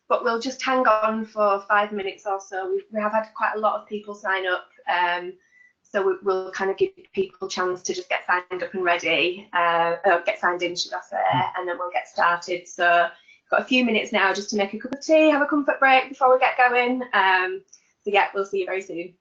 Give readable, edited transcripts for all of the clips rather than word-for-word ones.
But we'll just hang on for 5 minutes or so. We have had quite a lot of people sign up, so we'll kind of give people a chance to just get signed up and ready, or get signed in, should I say, and then we'll get started. So got a few minutes now just to make a cup of tea, have a comfort break before we get going. So yeah, we'll see you very soon.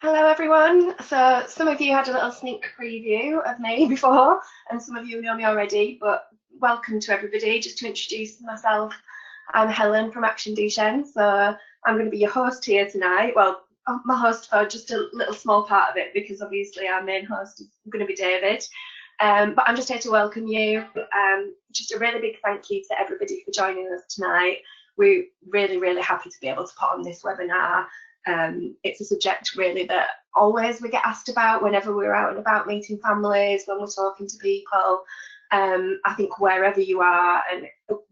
Hello everyone. So some of you had a little sneak preview of me before, and some of you know me already, but welcome to everybody. Just to introduce myself, I'm Helen from Action Duchenne. So I'm going to be your host here tonight. Well, my host for just a little small part of it, because obviously our main host is going to be David. But I'm just here to welcome you. Just a really big thank you to everybody for joining us tonight. We're really, really happy to be able to put on this webinar. It's a subject really that always we get asked about whenever we're out and about meeting families, when we're talking to people. I think wherever you are and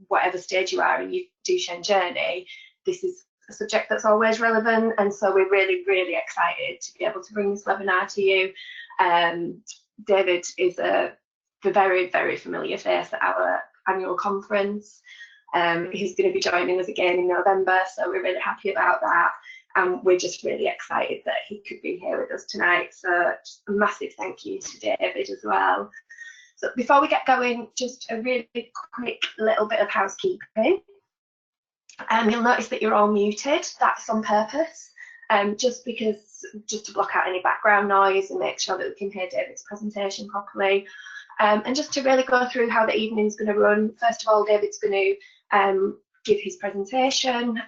whatever stage you are in your Duchenne journey, this is a subject that's always relevant, and so we're really, really excited to be able to bring this webinar to you. David is a very, very familiar face at our annual conference. He's going to be joining us again in November, so we're really happy about that. And we're just really excited that he could be here with us tonight. So just a massive thank you to David as well. So before we get going, just a really quick little bit of housekeeping. You'll notice that you're all muted. That's on purpose, just to block out any background noise and make sure that we can hear David's presentation properly. And just to really go through how the evening's going to run. First of all, David's going to give his presentation.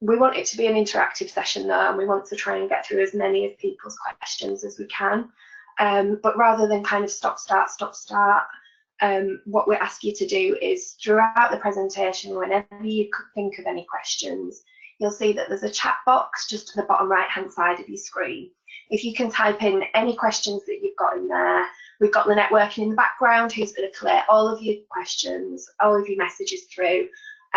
We want it to be an interactive session though, and we want to try and get through as many of people's questions as we can. But rather than kind of stop, start, what we ask you to do is throughout the presentation, whenever you could think of any questions, you'll see that there's a chat box just to the bottom right hand side of your screen. If you can type in any questions that you've got in there, we've got Lynette working in the background who's going to collate all of your questions, all of your messages through.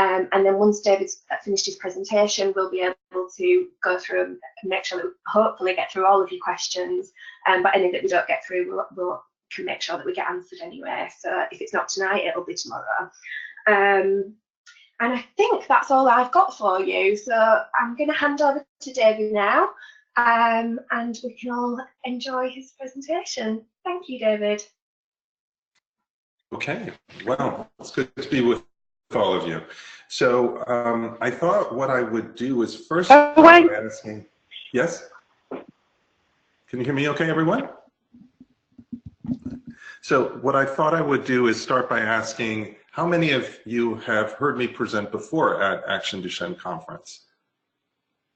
And then once David's finished his presentation, we'll be able to go through and make sure that we hopefully get through all of your questions. But any that we don't get through, we'll can make sure that we get answered anyway. So if it's not tonight, it'll be tomorrow. And I think that's all I've got for you. So I'm going to hand over to David now, and we can all enjoy his presentation. Thank you, David. Okay, well, it's good to be with all of you. So I thought what I would do is first start by asking, yes? Can you hear me okay, everyone? So what I thought I would do is start by asking, how many of you have heard me present before at Action Duchenne Conference?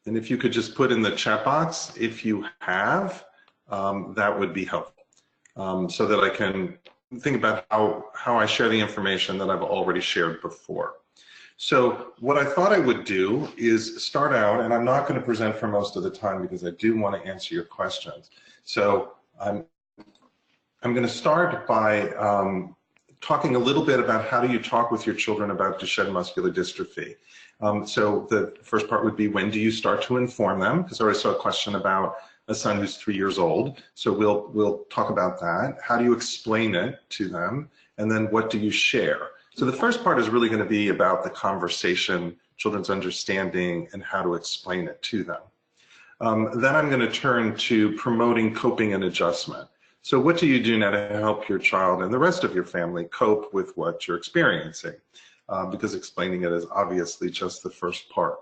And if you could just put in the chat box, if you have, that would be helpful, so that I can think about how I share the information that I've already shared before. So what I thought I would do is start out, and I'm not going to present for most of the time because I do want to answer your questions. So I'm going to start by talking a little bit about how do you talk with your children about Duchenne muscular dystrophy. So the first part would be, when do you start to inform them? Because I already saw a question about a son who's 3 years old. So we'll talk about that. How do you explain it to them? And then what do you share? So the first part is really going to be about the conversation, children's understanding, and how to explain it to them. Then I'm going to turn to promoting coping and adjustment. So what do you do now to help your child and the rest of your family cope with what you're experiencing? Because explaining it is obviously just the first part.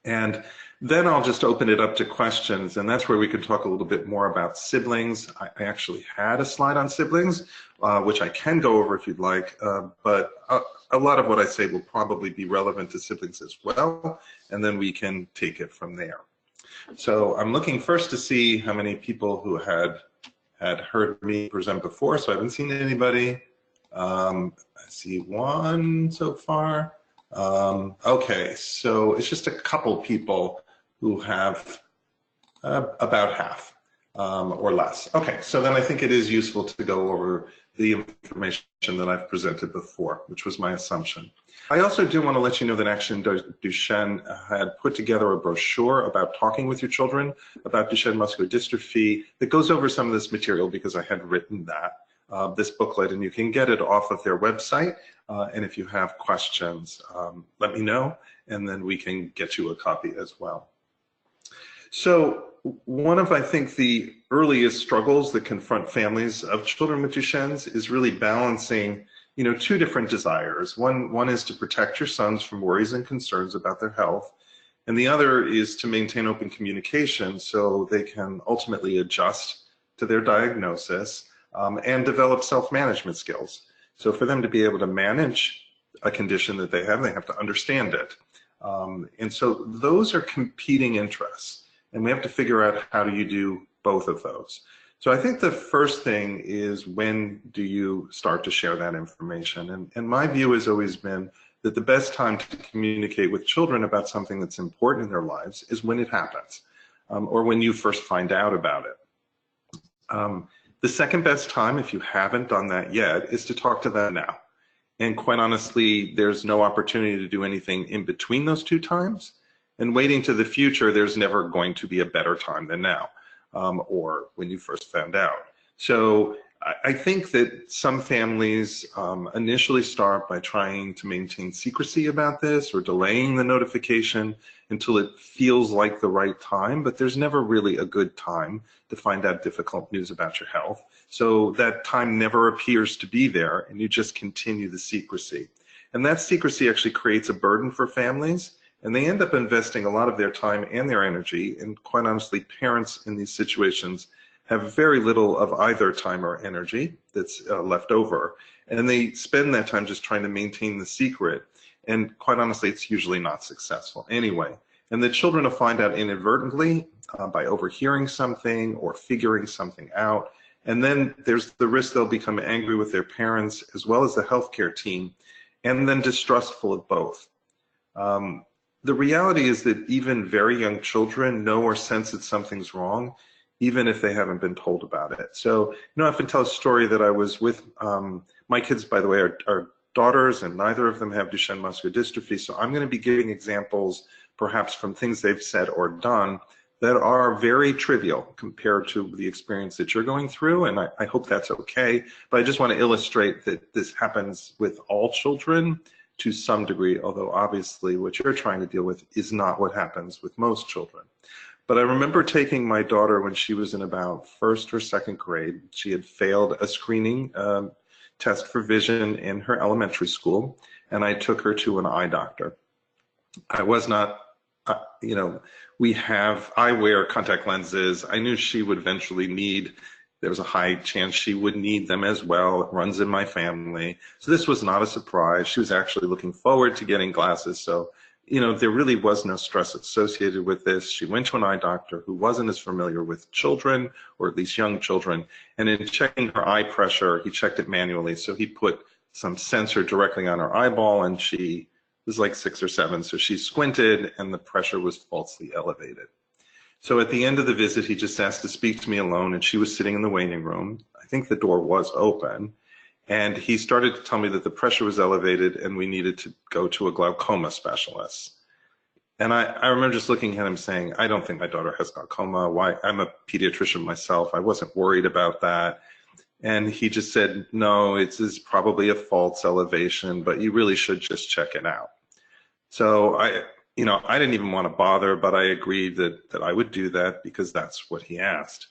And then I'll just open it up to questions, and that's where we could talk a little bit more about siblings. I actually had a slide on siblings, which I can go over if you'd like, but a lot of what I say will probably be relevant to siblings as well, and then we can take it from there. So I'm looking first to see how many people who had heard me present before, so I haven't seen anybody. I see one so far. Okay, so it's just a couple people who have about half or less. Okay, so then I think it is useful to go over the information that I've presented before, which was my assumption. I also do want to let you know that Action Duchenne had put together a brochure about talking with your children about Duchenne muscular dystrophy that goes over some of this material because I had written that, this booklet, and you can get it off of their website. And if you have questions, let me know, and then we can get you a copy as well. So one of, I think, the earliest struggles that confront families of children with Duchenne's is really balancing, two different desires. One is to protect your sons from worries and concerns about their health, And the other is to maintain open communication so they can ultimately adjust to their diagnosis and develop self-management skills. So for them to be able to manage a condition that they have to understand it. And so those are competing interests, and we have to figure out how do you do both of those. So I think the first thing is, when do you start to share that information? And my view has always been that the best time to communicate with children about something that's important in their lives is when it happens, or when you first find out about it. The second best time, if you haven't done that yet, is to talk to them now. And quite honestly, there's no opportunity to do anything in between those two times. And waiting to the future, there's never going to be a better time than now, or when you first found out. So I think that some families initially start by trying to maintain secrecy about this, or delaying the notification until it feels like the right time, but there's never really a good time to find out difficult news about your health. So that time never appears to be there, and you just continue the secrecy. And that secrecy actually creates a burden for families, and they end up investing a lot of their time and their energy. And quite honestly, parents in these situations have very little of either time or energy that's left over. And they spend that time just trying to maintain the secret. And quite honestly, it's usually not successful anyway. And the children will find out inadvertently by overhearing something or figuring something out. And then there's the risk they'll become angry with their parents as well as the healthcare team, and then distrustful of both. The reality is that even very young children know or sense that something's wrong, even if they haven't been told about it. So, I often tell a story that I was with, my kids, by the way, are daughters, and neither of them have Duchenne muscular dystrophy. So I'm going to be giving examples, perhaps from things they've said or done, that are very trivial compared to the experience that you're going through. And I hope that's okay. But I just want to illustrate that this happens with all children to some degree, although obviously what you're trying to deal with is not what happens with most children. But I remember taking my daughter when she was in about first or second grade. She had failed a screening test for vision in her elementary school, and I took her to an eye doctor. I was not, I wear contact lenses. I knew she would eventually need, there was a high chance she would need them as well. It runs in my family. So this was not a surprise. She was actually looking forward to getting glasses. So, there really was no stress associated with this. She went to an eye doctor who wasn't as familiar with children, or at least young children. And in checking her eye pressure, he checked it manually. So he put some sensor directly on her eyeball, and she was like 6 or 7. So she squinted, and the pressure was falsely elevated. So at the end of the visit, he just asked to speak to me alone, and she was sitting in the waiting room. I think the door was open. And he started to tell me that the pressure was elevated and we needed to go to a glaucoma specialist. And I remember just looking at him saying, I don't think my daughter has glaucoma. Why? I'm a pediatrician myself. I wasn't worried about that. And he just said, no, it's probably a false elevation, but you really should just check it out. So I didn't even want to bother, but I agreed that I would do that because that's what he asked.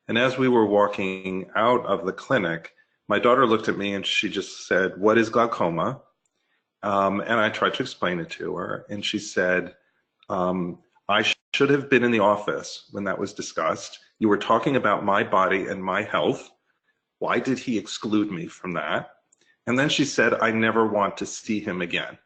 And as we were walking out of the clinic, my daughter looked at me and she just said, what is glaucoma? And I tried to explain it to her. And she said, I should have been in the office when that was discussed. You were talking about my body and my health. Why did he exclude me from that? And then she said, I never want to see him again.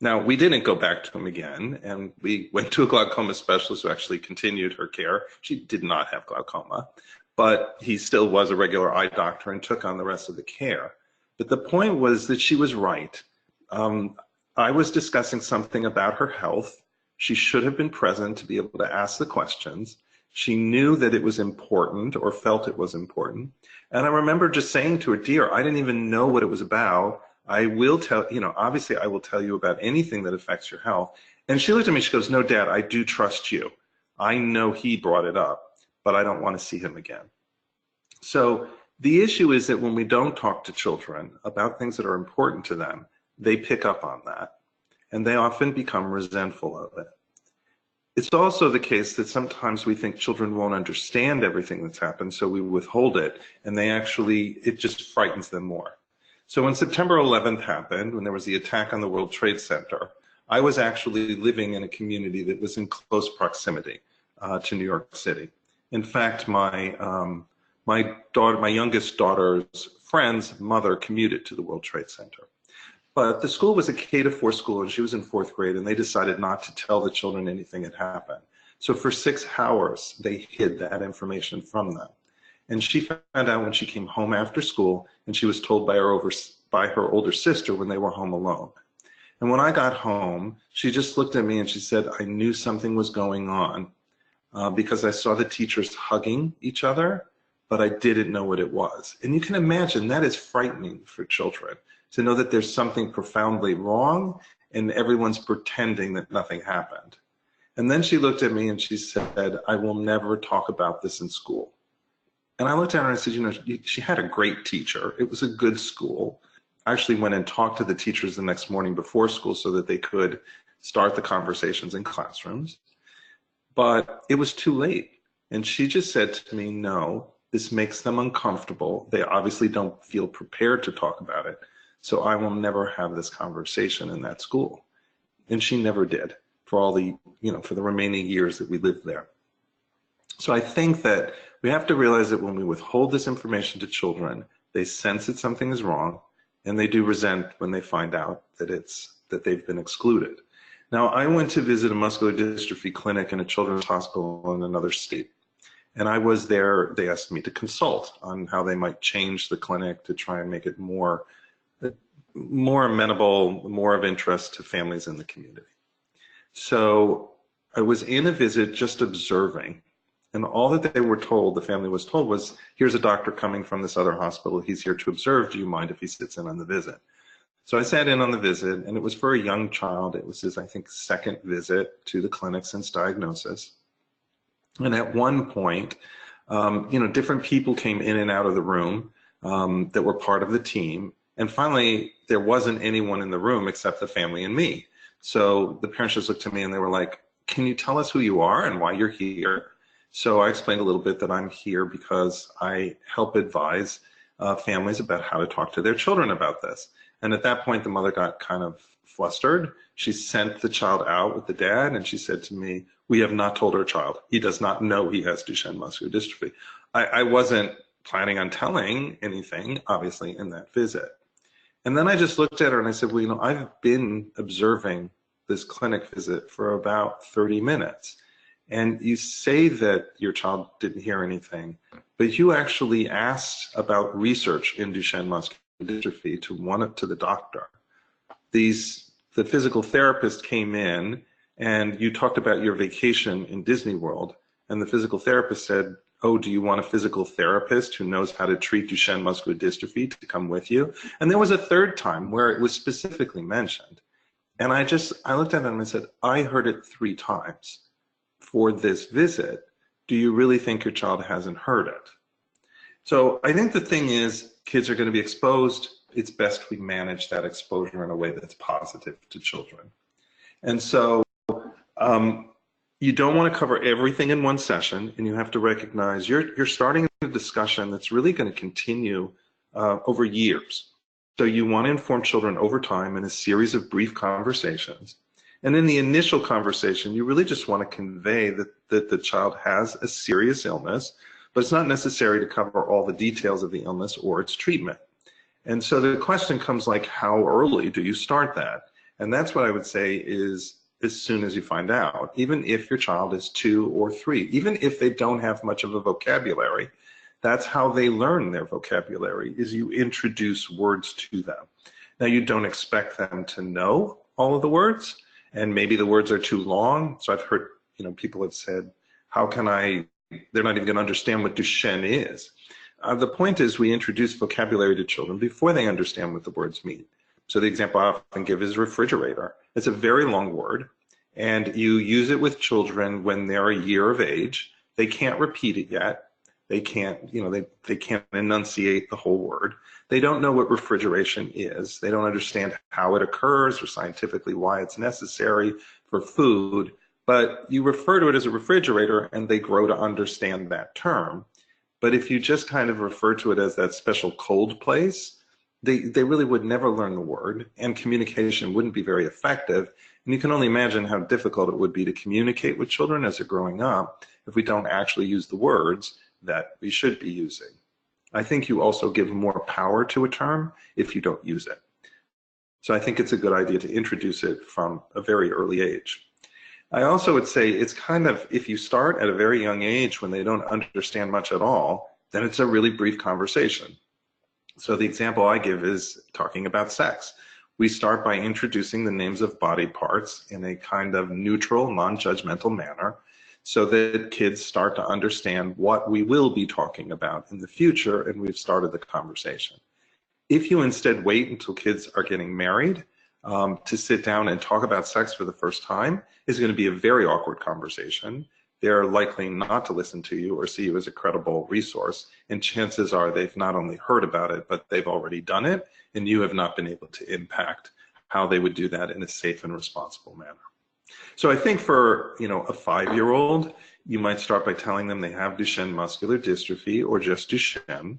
Now, we didn't go back to him again, and we went to a glaucoma specialist who actually continued her care. She did not have glaucoma, but he still was a regular eye doctor and took on the rest of the care. But the point was that she was right. I was discussing something about her health. She should have been present to be able to ask the questions. She knew that it was important, or felt it was important. And I remember just saying to her, dear, I didn't even know what it was about. I will tell, obviously I will tell you about anything that affects your health. And she looked at me, she goes, no, Dad, I do trust you. I know he brought it up, but I don't want to see him again. So the issue is that when we don't talk to children about things that are important to them, they pick up on that, and they often become resentful of it. It's also the case that sometimes we think children won't understand everything that's happened, so we withhold it, and it just frightens them more. So when September 11th happened, when there was the attack on the World Trade Center, I was actually living in a community that was in close proximity to New York City. In fact, my youngest daughter's friend's mother commuted to the World Trade Center. But the school was a K-4 school, and she was in 4th grade, and they decided not to tell the children anything had happened. So for 6 hours, they hid that information from them. And she found out when she came home after school, and she was told by her older sister when they were home alone. And when I got home, she just looked at me and she said, I knew something was going on because I saw the teachers hugging each other, but I didn't know what it was. And you can imagine that is frightening for children, to know that there's something profoundly wrong and everyone's pretending that nothing happened. And then she looked at me and she said, I will never talk about this in school. And I looked at her and I said, you know, she had a great teacher. It was a good school. I actually went and talked to the teachers the next morning before school so that they could start the conversations in classrooms. But it was too late. And she just said to me, no, this makes them uncomfortable. They obviously don't feel prepared to talk about it. So I will never have this conversation in that school. And she never did for all the, for the remaining years that we lived there. So I think that we have to realize that when we withhold this information to children, they sense that something is wrong, and they do resent when they find out that they've been excluded. Now, I went to visit a muscular dystrophy clinic in a children's hospital in another state. And I was there, they asked me to consult on how they might change the clinic to try and make it more amenable, more of interest to families in the community. So I was in a visit just observing, and all that they were told, the family was told, was, here's a doctor coming from this other hospital, he's here to observe, do you mind if he sits in on the visit? So I sat in on the visit, and it was for a young child. It was his, I think, 2nd visit to the clinic since diagnosis. And at one point, different people came in and out of the room that were part of the team. And finally, there wasn't anyone in the room except the family and me. So the parents just looked at me and they were like, can you tell us who you are and why you're here? So I explained a little bit that I'm here because I help advise families about how to talk to their children about this. And at that point, the mother got kind of flustered. She sent the child out with the dad, and she said to me, we have not told our child. He does not know he has Duchenne muscular dystrophy. I wasn't planning on telling anything, obviously, in that visit. And then I just looked at her and I said, well, I've been observing this clinic visit for about 30 minutes. And you say that your child didn't hear anything, but you actually asked about research in Duchenne muscular dystrophy to the doctor. The physical therapist came in and you talked about your vacation in Disney World, and the physical therapist said, oh, do you want a physical therapist who knows how to treat Duchenne muscular dystrophy to come with you? And there was a 3rd time where it was specifically mentioned. And I looked at them and I said, I heard it 3 times for this visit. Do you really think your child hasn't heard it? So I think the thing is, kids are going to be exposed. It's best we manage that exposure in a way that's positive to children. And so you don't want to cover everything in one session, and you have to recognize you're starting a discussion that's really going to continue over years. So you want to inform children over time in a series of brief conversations. And in the initial conversation, you really just want to convey that the child has a serious illness, but it's not necessary to cover all the details of the illness or its treatment. And so the question comes like, how early do you start that? And that's what I would say is as soon as you find out, even if your child is 2 or 3, even if they don't have much of a vocabulary, that's how they learn their vocabulary, is you introduce words to them. Now, you don't expect them to know all of the words, and maybe the words are too long. So I've heard, people have said, they're not even going to understand what Duchenne is. The point is we introduce vocabulary to children before they understand what the words mean. So the example I often give is refrigerator. It's a very long word, and you use it with children when they're a year of age. They can't repeat it yet. They can't, they can't enunciate the whole word. They don't know what refrigeration is. They don't understand how it occurs or scientifically why it's necessary for food, but you refer to it as a refrigerator and they grow to understand that term. But if you just kind of refer to it as that special cold place, they really would never learn the word, and communication wouldn't be very effective. And you can only imagine how difficult it would be to communicate with children as they're growing up if we don't actually use the words that we should be using. I think you also give more power to a term if you don't use it. So I think it's a good idea to introduce it from a very early age. I also would say it's kind of, if you start at a very young age when they don't understand much at all, then it's a really brief conversation. So the example I give is talking about sex. We start by introducing the names of body parts in a kind of neutral, non-judgmental manner so that kids start to understand what we will be talking about in the future, and we've started the conversation. If you instead wait until kids are getting married to sit down and talk about sex for the first time, it's going to be a very awkward conversation. They're likely not to listen to you or see you as a credible resource, and chances are they've not only heard about it, but they've already done it, and you have not been able to impact how they would do that in a safe and responsible manner. So I think for, you know, a 5-year-old, you might start by telling them they have Duchenne muscular dystrophy, or just Duchenne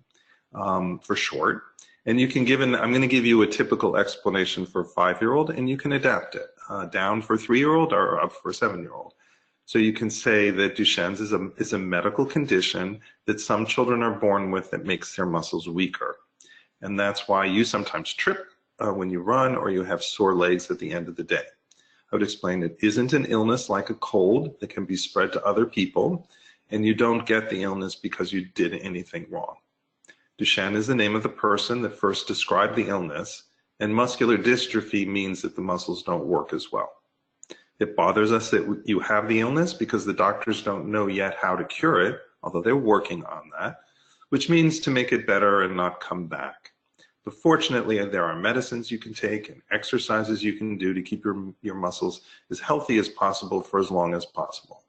for short. And you can give I'm going to give you a typical explanation for a 5-year-old, and you can adapt it down for a 3-year-old or up for a 7-year-old. So you can say that Duchenne's is a medical condition that some children are born with that makes their muscles weaker. And that's why you sometimes trip when you run, or you have sore legs at the end of the day. I would explain it isn't an illness like a cold that can be spread to other people, and you don't get the illness because you did anything wrong. Duchenne is the name of the person that first described the illness, and muscular dystrophy means that the muscles don't work as well. It bothers us that you have the illness because the doctors don't know yet how to cure it, although they're working on that, which means to make it better and not come back. But fortunately, there are medicines you can take and exercises you can do to keep your muscles as healthy as possible for as long as possible.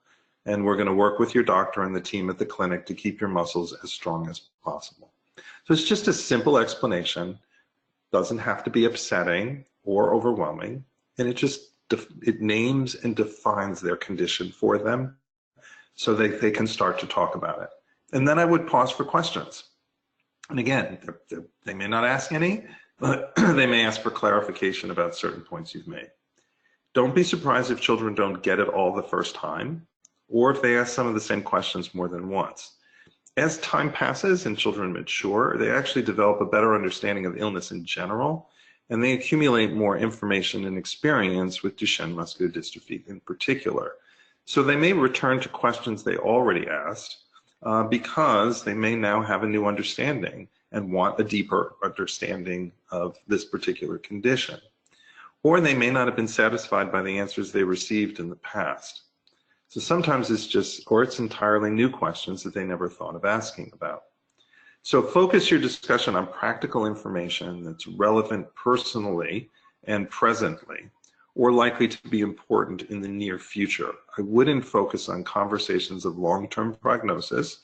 And we're going to work with your doctor and the team at the clinic to keep your muscles as strong as possible. So it's just a simple explanation. Doesn't have to be upsetting or overwhelming, and it names and defines their condition for them so they can start to talk about it. And then I would pause for questions. And again, they may not ask any, but they may ask for clarification about certain points you've made. Don't be surprised if children don't get it all the first time, or if they ask some of the same questions more than once. As time passes and children mature, they actually develop a better understanding of illness in general, and they accumulate more information and experience with Duchenne muscular dystrophy in particular. So they may return to questions they already asked because they may now have a new understanding and want a deeper understanding of this particular condition. Or they may not have been satisfied by the answers they received in the past. So sometimes it's entirely new questions that they never thought of asking about. So focus your discussion on practical information that's relevant personally and presently, or likely to be important in the near future. I wouldn't focus on conversations of long-term prognosis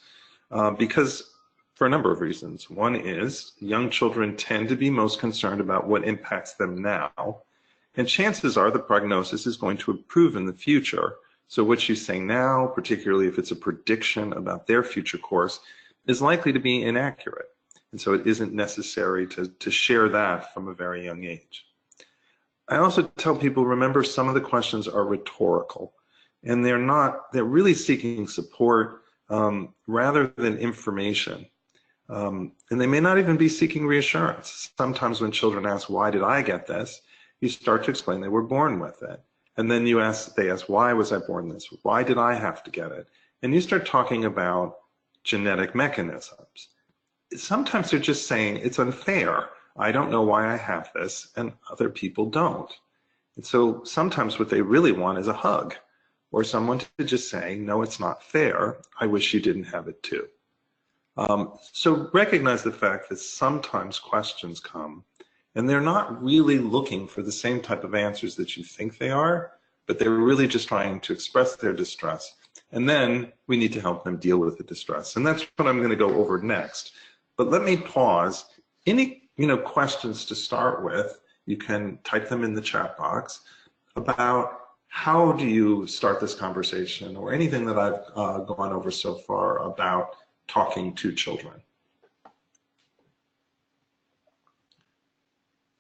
because for a number of reasons. One is young children tend to be most concerned about what impacts them now, and chances are the prognosis is going to improve in the future. So what you say now, particularly if it's a prediction about their future course, is likely to be inaccurate. And so it isn't necessary to share that from a very young age. I also tell people, remember, some of the questions are rhetorical, and they're really seeking support rather than information. And they may not even be seeking reassurance. Sometimes when children ask, why did I get this? You start to explain they were born with it. And then they ask, why was I born this? Why did I have to get it? And you start talking about genetic mechanisms. Sometimes they're just saying, it's unfair. I don't know why I have this, and other people don't. And so sometimes what they really want is a hug, or someone to just say, no, it's not fair. I wish you didn't have it too. So recognize the fact that sometimes questions come and they're not really looking for the same type of answers that you think they are, but they're really just trying to express their distress. And then we need to help them deal with the distress. And that's what I'm going to go over next. But let me pause. Any questions to start with, you can type them in the chat box about how do you start this conversation, or anything that I've gone over so far about talking to children.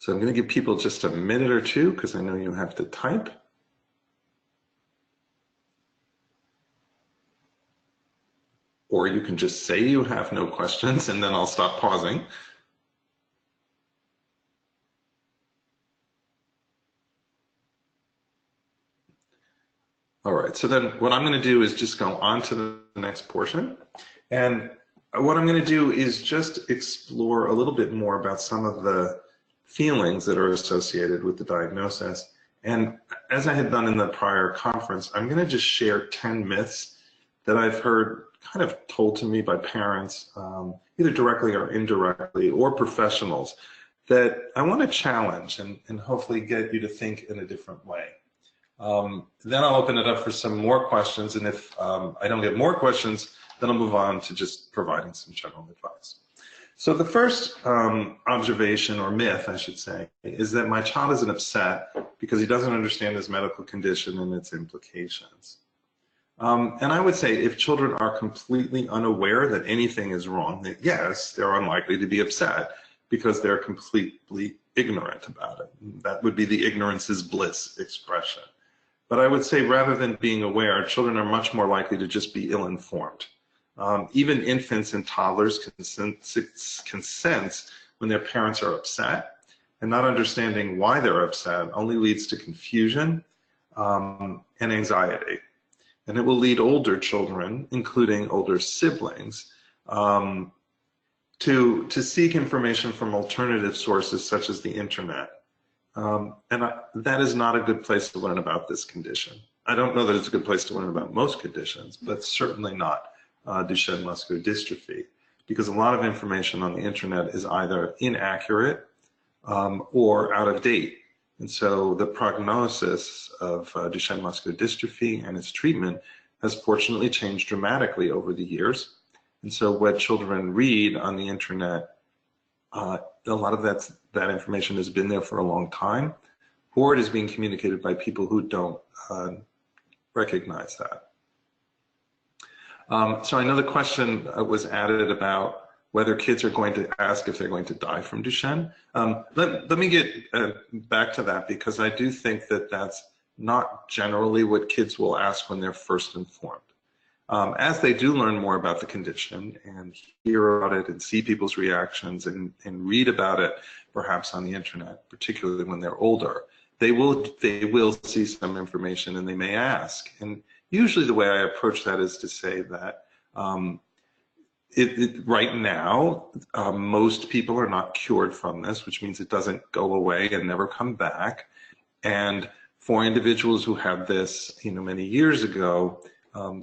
So I'm going to give people just a minute or two because I know you have to type. Or you can just say you have no questions and then I'll stop pausing. All right, so then what I'm going to do is just go on to the next portion. And what I'm going to do is just explore a little bit more about some of the feelings that are associated with the diagnosis. And as I had done in the prior conference, I'm going to just share 10 myths that I've heard kind of told to me by parents, either directly or indirectly, or professionals, that I want to challenge and hopefully get you to think in a different way. Then I'll open it up for some more questions, and if I don't get more questions, then I'll move on to just providing some general advice. So the first observation, or myth I should say, is that my child isn't upset because he doesn't understand his medical condition and its implications. And I would say if children are completely unaware that anything is wrong, that yes, they're unlikely to be upset because they're completely ignorant about it. That would be the ignorance is bliss expression. But I would say rather than being aware, children are much more likely to just be ill-informed. Even infants and toddlers can sense when their parents are upset, and not understanding why they're upset only leads to confusion and anxiety. And it will lead older children, including older siblings, to seek information from alternative sources such as the internet. That is not a good place to learn about this condition. I don't know that it's a good place to learn about most conditions, but certainly not Duchenne muscular dystrophy, because a lot of information on the internet is either inaccurate or out of date. And so the prognosis of Duchenne muscular dystrophy and its treatment has fortunately changed dramatically over the years. And so what children read on the internet, a lot of that information has been there for a long time, or it is being communicated by people who don't recognize that. So I know the question was added about whether kids are going to ask if they're going to die from Duchenne. Let me get back to that, because I do think that that's not generally what kids will ask when they're first informed. As they do learn more about the condition and hear about it and see people's reactions and read about it, perhaps on the internet, particularly when they're older, they will see some information and they may ask. And usually the way I approach that is to say that right now, most people are not cured from this, which means it doesn't go away and never come back. And for individuals who had this, many years ago,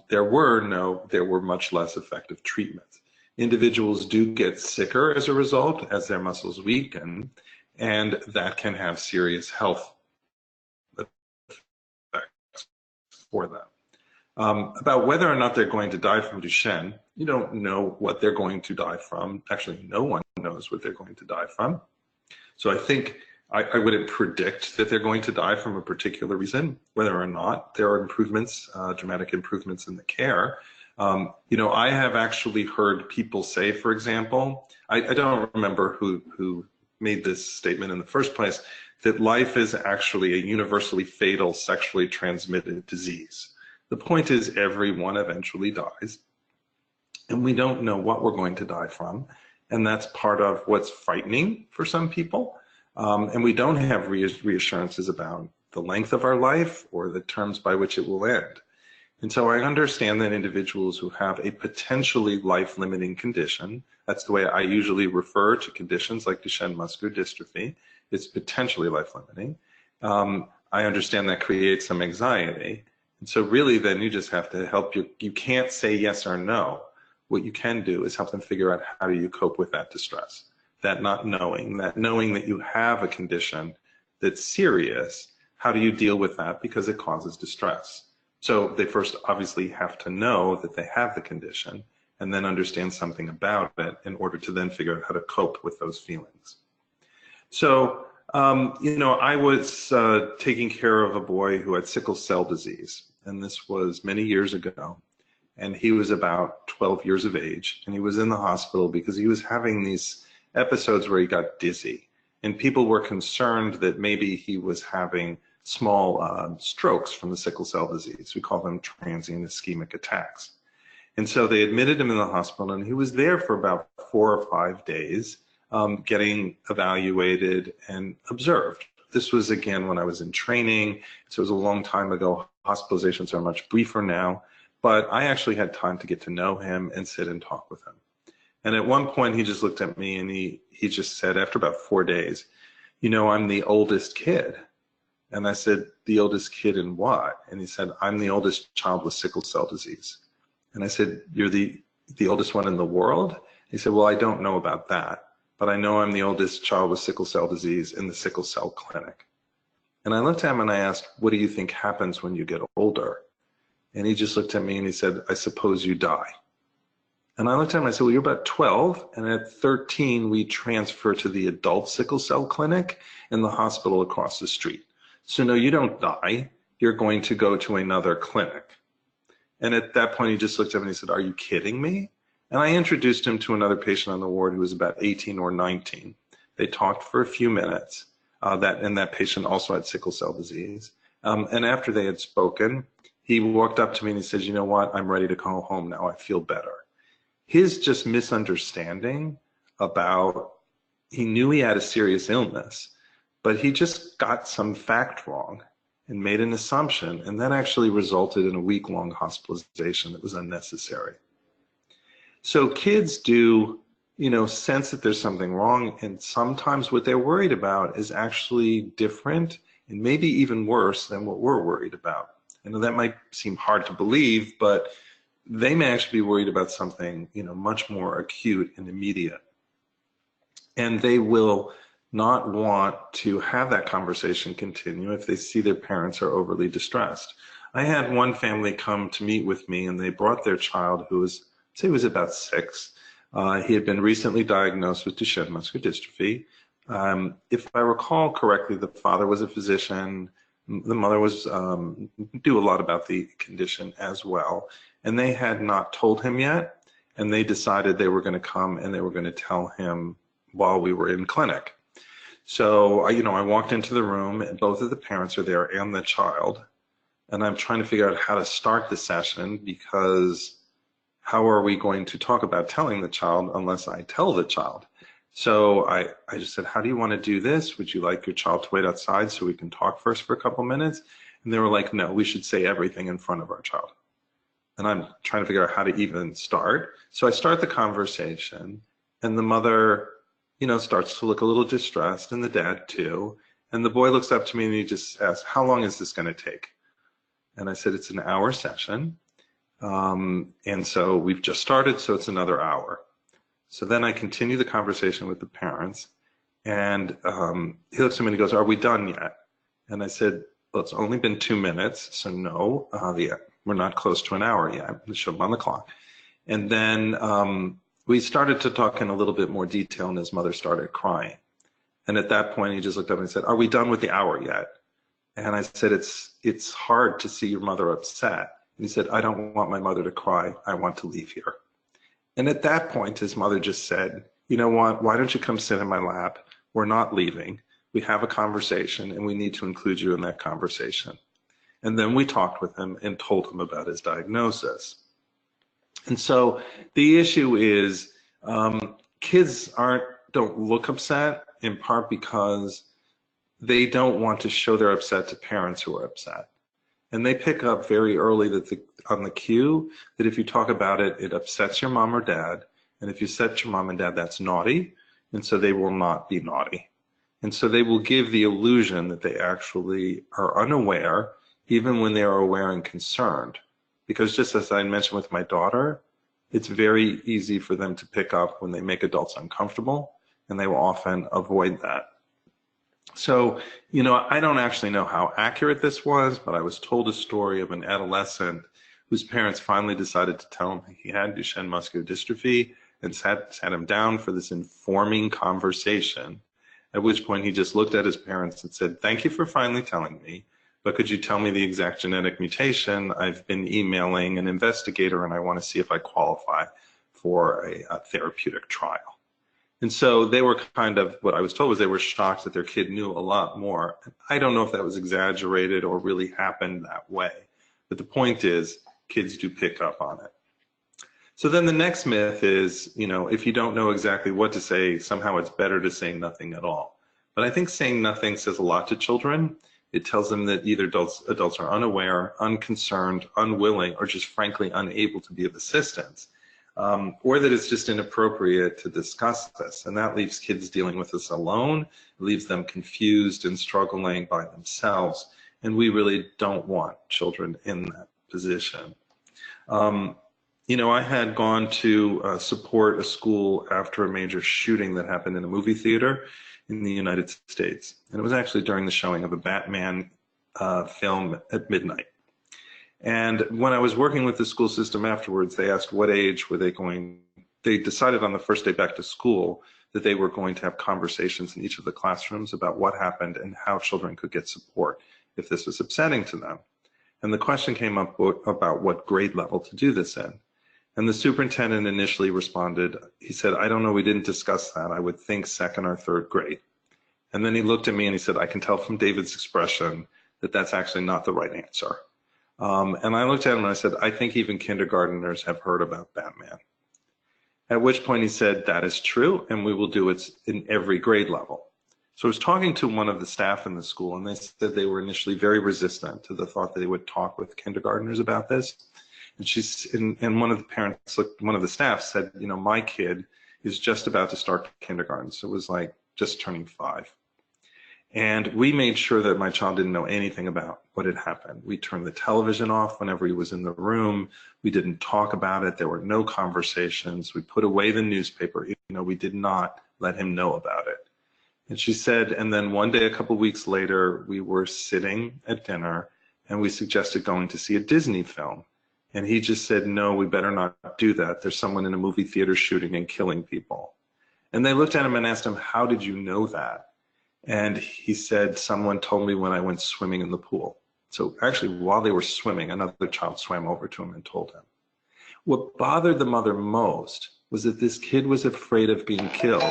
there were much less effective treatments. Individuals do get sicker as a result, as their muscles weaken, and that can have serious health effects for them. About whether or not they're going to die from Duchenne, you don't know what they're going to die from. Actually, no one knows what they're going to die from. So I think I wouldn't predict that they're going to die from a particular reason, whether or not there are improvements, dramatic improvements in the care. I have actually heard people say, for example, I don't remember who made this statement in the first place, that life is actually a universally fatal sexually transmitted disease. The point is everyone eventually dies, and we don't know what we're going to die from, and that's part of what's frightening for some people. And we don't have reassurances about the length of our life or the terms by which it will end. And so I understand that individuals who have a potentially life-limiting condition, that's the way I usually refer to conditions like Duchenne muscular dystrophy, it's potentially life-limiting. I understand that creates some anxiety. And so really then you just have to help you can't say yes or no. What you can do is help them figure out how do you cope with that distress, that not knowing, that knowing that you have a condition that's serious, how do you deal with that because it causes distress? So they first obviously have to know that they have the condition and then understand something about it in order to then figure out how to cope with those feelings. So, I was taking care of a boy who had sickle cell disease, and this was many years ago. And he was about 12 years of age, and he was in the hospital because he was having these episodes where he got dizzy. And people were concerned that maybe he was having small strokes from the sickle cell disease. We call them transient ischemic attacks. And so they admitted him in the hospital, and he was there for about 4 or 5 days, getting evaluated and observed. This was, again, when I was in training, so it was a long time ago. Hospitalizations are much briefer now, but I actually had time to get to know him and sit and talk with him. And at one point, he just looked at me and he just said, after about 4 days, you know, I'm the oldest kid. And I said, the oldest kid in what? And he said, I'm the oldest child with sickle cell disease. And I said, you're the oldest one in the world? He said, well, I don't know about that, but I know I'm the oldest child with sickle cell disease in the sickle cell clinic. And I looked at him and I asked, what do you think happens when you get older? And he just looked at me and he said, I suppose you die. And I looked at him and I said, well, you're about 12, and at 13, we transfer to the adult sickle cell clinic in the hospital across the street. So no, you don't die. You're going to go to another clinic. And at that point, he just looked at me and he said, are you kidding me? And I introduced him to another patient on the ward who was about 18 or 19. They talked for a few minutes, and that patient also had sickle cell disease. And after they had spoken, he walked up to me and he said, you know what, I'm ready to go home now, I feel better. His just misunderstanding about, he knew he had a serious illness, but he just got some fact wrong and made an assumption, and that actually resulted in a week-long hospitalization that was unnecessary. So kids do, you know, sense that there's something wrong, and sometimes what they're worried about is actually different and maybe even worse than what we're worried about. I know that might seem hard to believe, but they may actually be worried about something, you know, much more acute and immediate. And they will not want to have that conversation continue if they see their parents are overly distressed. I had one family come to meet with me, and they brought their child who was, say, was about 6. He had been recently diagnosed with Duchenne muscular dystrophy. If I recall correctly, the father was a physician. The mother was knew a lot about the condition as well, and they had not told him yet. And they decided they were going to come and they were going to tell him while we were in clinic. So, you know, I walked into the room and both of the parents are there and the child. And I'm trying to figure out how to start the session, because how are we going to talk about telling the child unless I tell the child? So I just said, how do you want to do this? Would you like your child to wait outside so we can talk first for a couple minutes? And they were like, no, we should say everything in front of our child. And I'm trying to figure out how to even start. So I start the conversation, and the mother, you know, starts to look a little distressed, and the dad too. And the boy looks up to me and he just asks, how long is this going to take? And I said, it's an hour session. And so we've just started, so it's another hour. So then I continue the conversation with the parents, and he looks at me and he goes, are we done yet? And I said, well, it's only been 2 minutes, so no, we're not close to an hour yet. It showed on the clock. And then we started to talk in a little bit more detail, and his mother started crying. And at that point, he just looked up and said, are we done with the hour yet? And I said, it's hard to see your mother upset. And he said, I don't want my mother to cry. I want to leave here. And at that point, his mother just said, you know what, why don't you come sit in my lap? We're not leaving. We have a conversation, and we need to include you in that conversation. And then we talked with him and told him about his diagnosis. And so the issue is kids don't look upset, in part because they don't want to show they're upset to parents who are upset. And they pick up very early that on the cue that if you talk about it, it upsets your mom or dad. And if you upset your mom and dad, that's naughty. And so they will not be naughty. And so they will give the illusion that they actually are unaware, even when they are aware and concerned. Because just as I mentioned with my daughter, it's very easy for them to pick up when they make adults uncomfortable, and they will often avoid that. So, you know, I don't actually know how accurate this was, but I was told a story of an adolescent whose parents finally decided to tell him he had Duchenne muscular dystrophy and sat him down for this informing conversation, at which point he just looked at his parents and said, thank you for finally telling me, but could you tell me the exact genetic mutation? I've been emailing an investigator and I want to see if I qualify for a therapeutic trial. And so they were kind of, what I was told was they were shocked that their kid knew a lot more. I don't know if that was exaggerated or really happened that way, but the point is kids do pick up on it. So then the next myth is, if you don't know exactly what to say, somehow it's better to say nothing at all. But I think saying nothing says a lot to children. It tells them that either adults are unaware, unconcerned, unwilling, or just frankly unable to be of assistance, or that it's just inappropriate to discuss this. And that leaves kids dealing with this alone. It leaves them confused and struggling by themselves. And we really don't want children in that position. I had gone to support a school after a major shooting that happened in a movie theater in the United States. And it was actually during the showing of a Batman film at midnight. And when I was working with the school system afterwards, they asked what age were they going. They decided on the first day back to school that they were going to have conversations in each of the classrooms about what happened and how children could get support if this was upsetting to them. And the question came up about what grade level to do this in. And the superintendent initially responded, he said, I don't know, we didn't discuss that. I would think second or third grade. And then he looked at me and he said, I can tell from David's expression that that's actually not the right answer. And I looked at him and I said, I think even kindergartners have heard about Batman. At which point he said, that is true, and we will do it in every grade level. So I was talking to one of the staff in the school, and they said they were initially very resistant to the thought that they would talk with kindergartners about this. And one of the parents, one of the staff said, my kid is just about to start kindergarten. So it was like just turning 5. And we made sure that my child didn't know anything about what had happened. We turned the television off whenever he was in the room. We didn't talk about it. There were no conversations. We put away the newspaper. We did not let him know about it. And she said, and then one day, a couple weeks later, we were sitting at dinner and we suggested going to see a Disney film. And he just said, no, we better not do that. There's someone in a movie theater shooting and killing people. And they looked at him and asked him, how did you know that? And he said, someone told me when I went swimming in the pool. So actually, while they were swimming, another child swam over to him and told him. What bothered the mother most was that this kid was afraid of being killed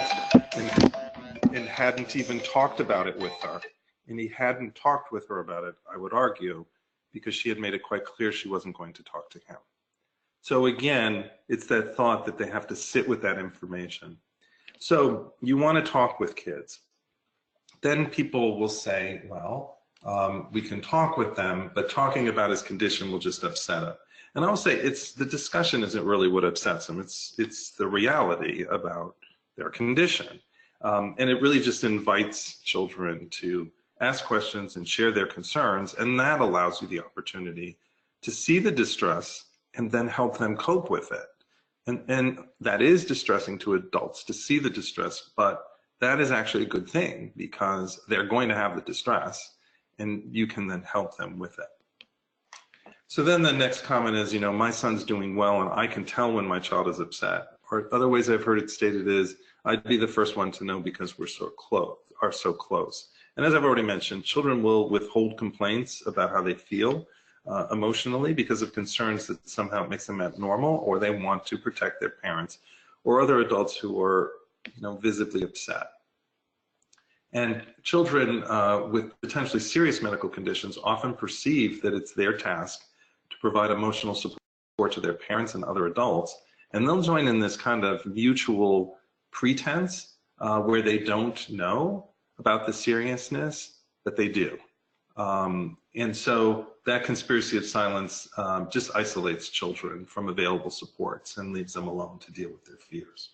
and hadn't even talked about it with her. And he hadn't talked with her about it, I would argue, because she had made it quite clear she wasn't going to talk to him. So again, it's that thought that they have to sit with that information. So you want to talk with kids. Then people will say, well, we can talk with them, but talking about his condition will just upset him. And I'll say the discussion isn't really what upsets them. It's the reality about their condition. And it really just invites children to ask questions and share their concerns, and that allows you the opportunity to see the distress and then help them cope with it. And that is distressing to adults to see the distress, but that is actually a good thing because they're going to have the distress and you can then help them with it. So then the next comment is, my son's doing well and I can tell when my child is upset. Or other ways I've heard it stated is, I'd be the first one to know because we're so close. And as I've already mentioned, children will withhold complaints about how they feel emotionally because of concerns that somehow it makes them abnormal, or they want to protect their parents or other adults who are visibly upset. And children with potentially serious medical conditions often perceive that it's their task to provide emotional support to their parents and other adults, and they'll join in this kind of mutual pretense where they don't know about the seriousness, but they do. And so that conspiracy of silence just isolates children from available supports and leaves them alone to deal with their fears.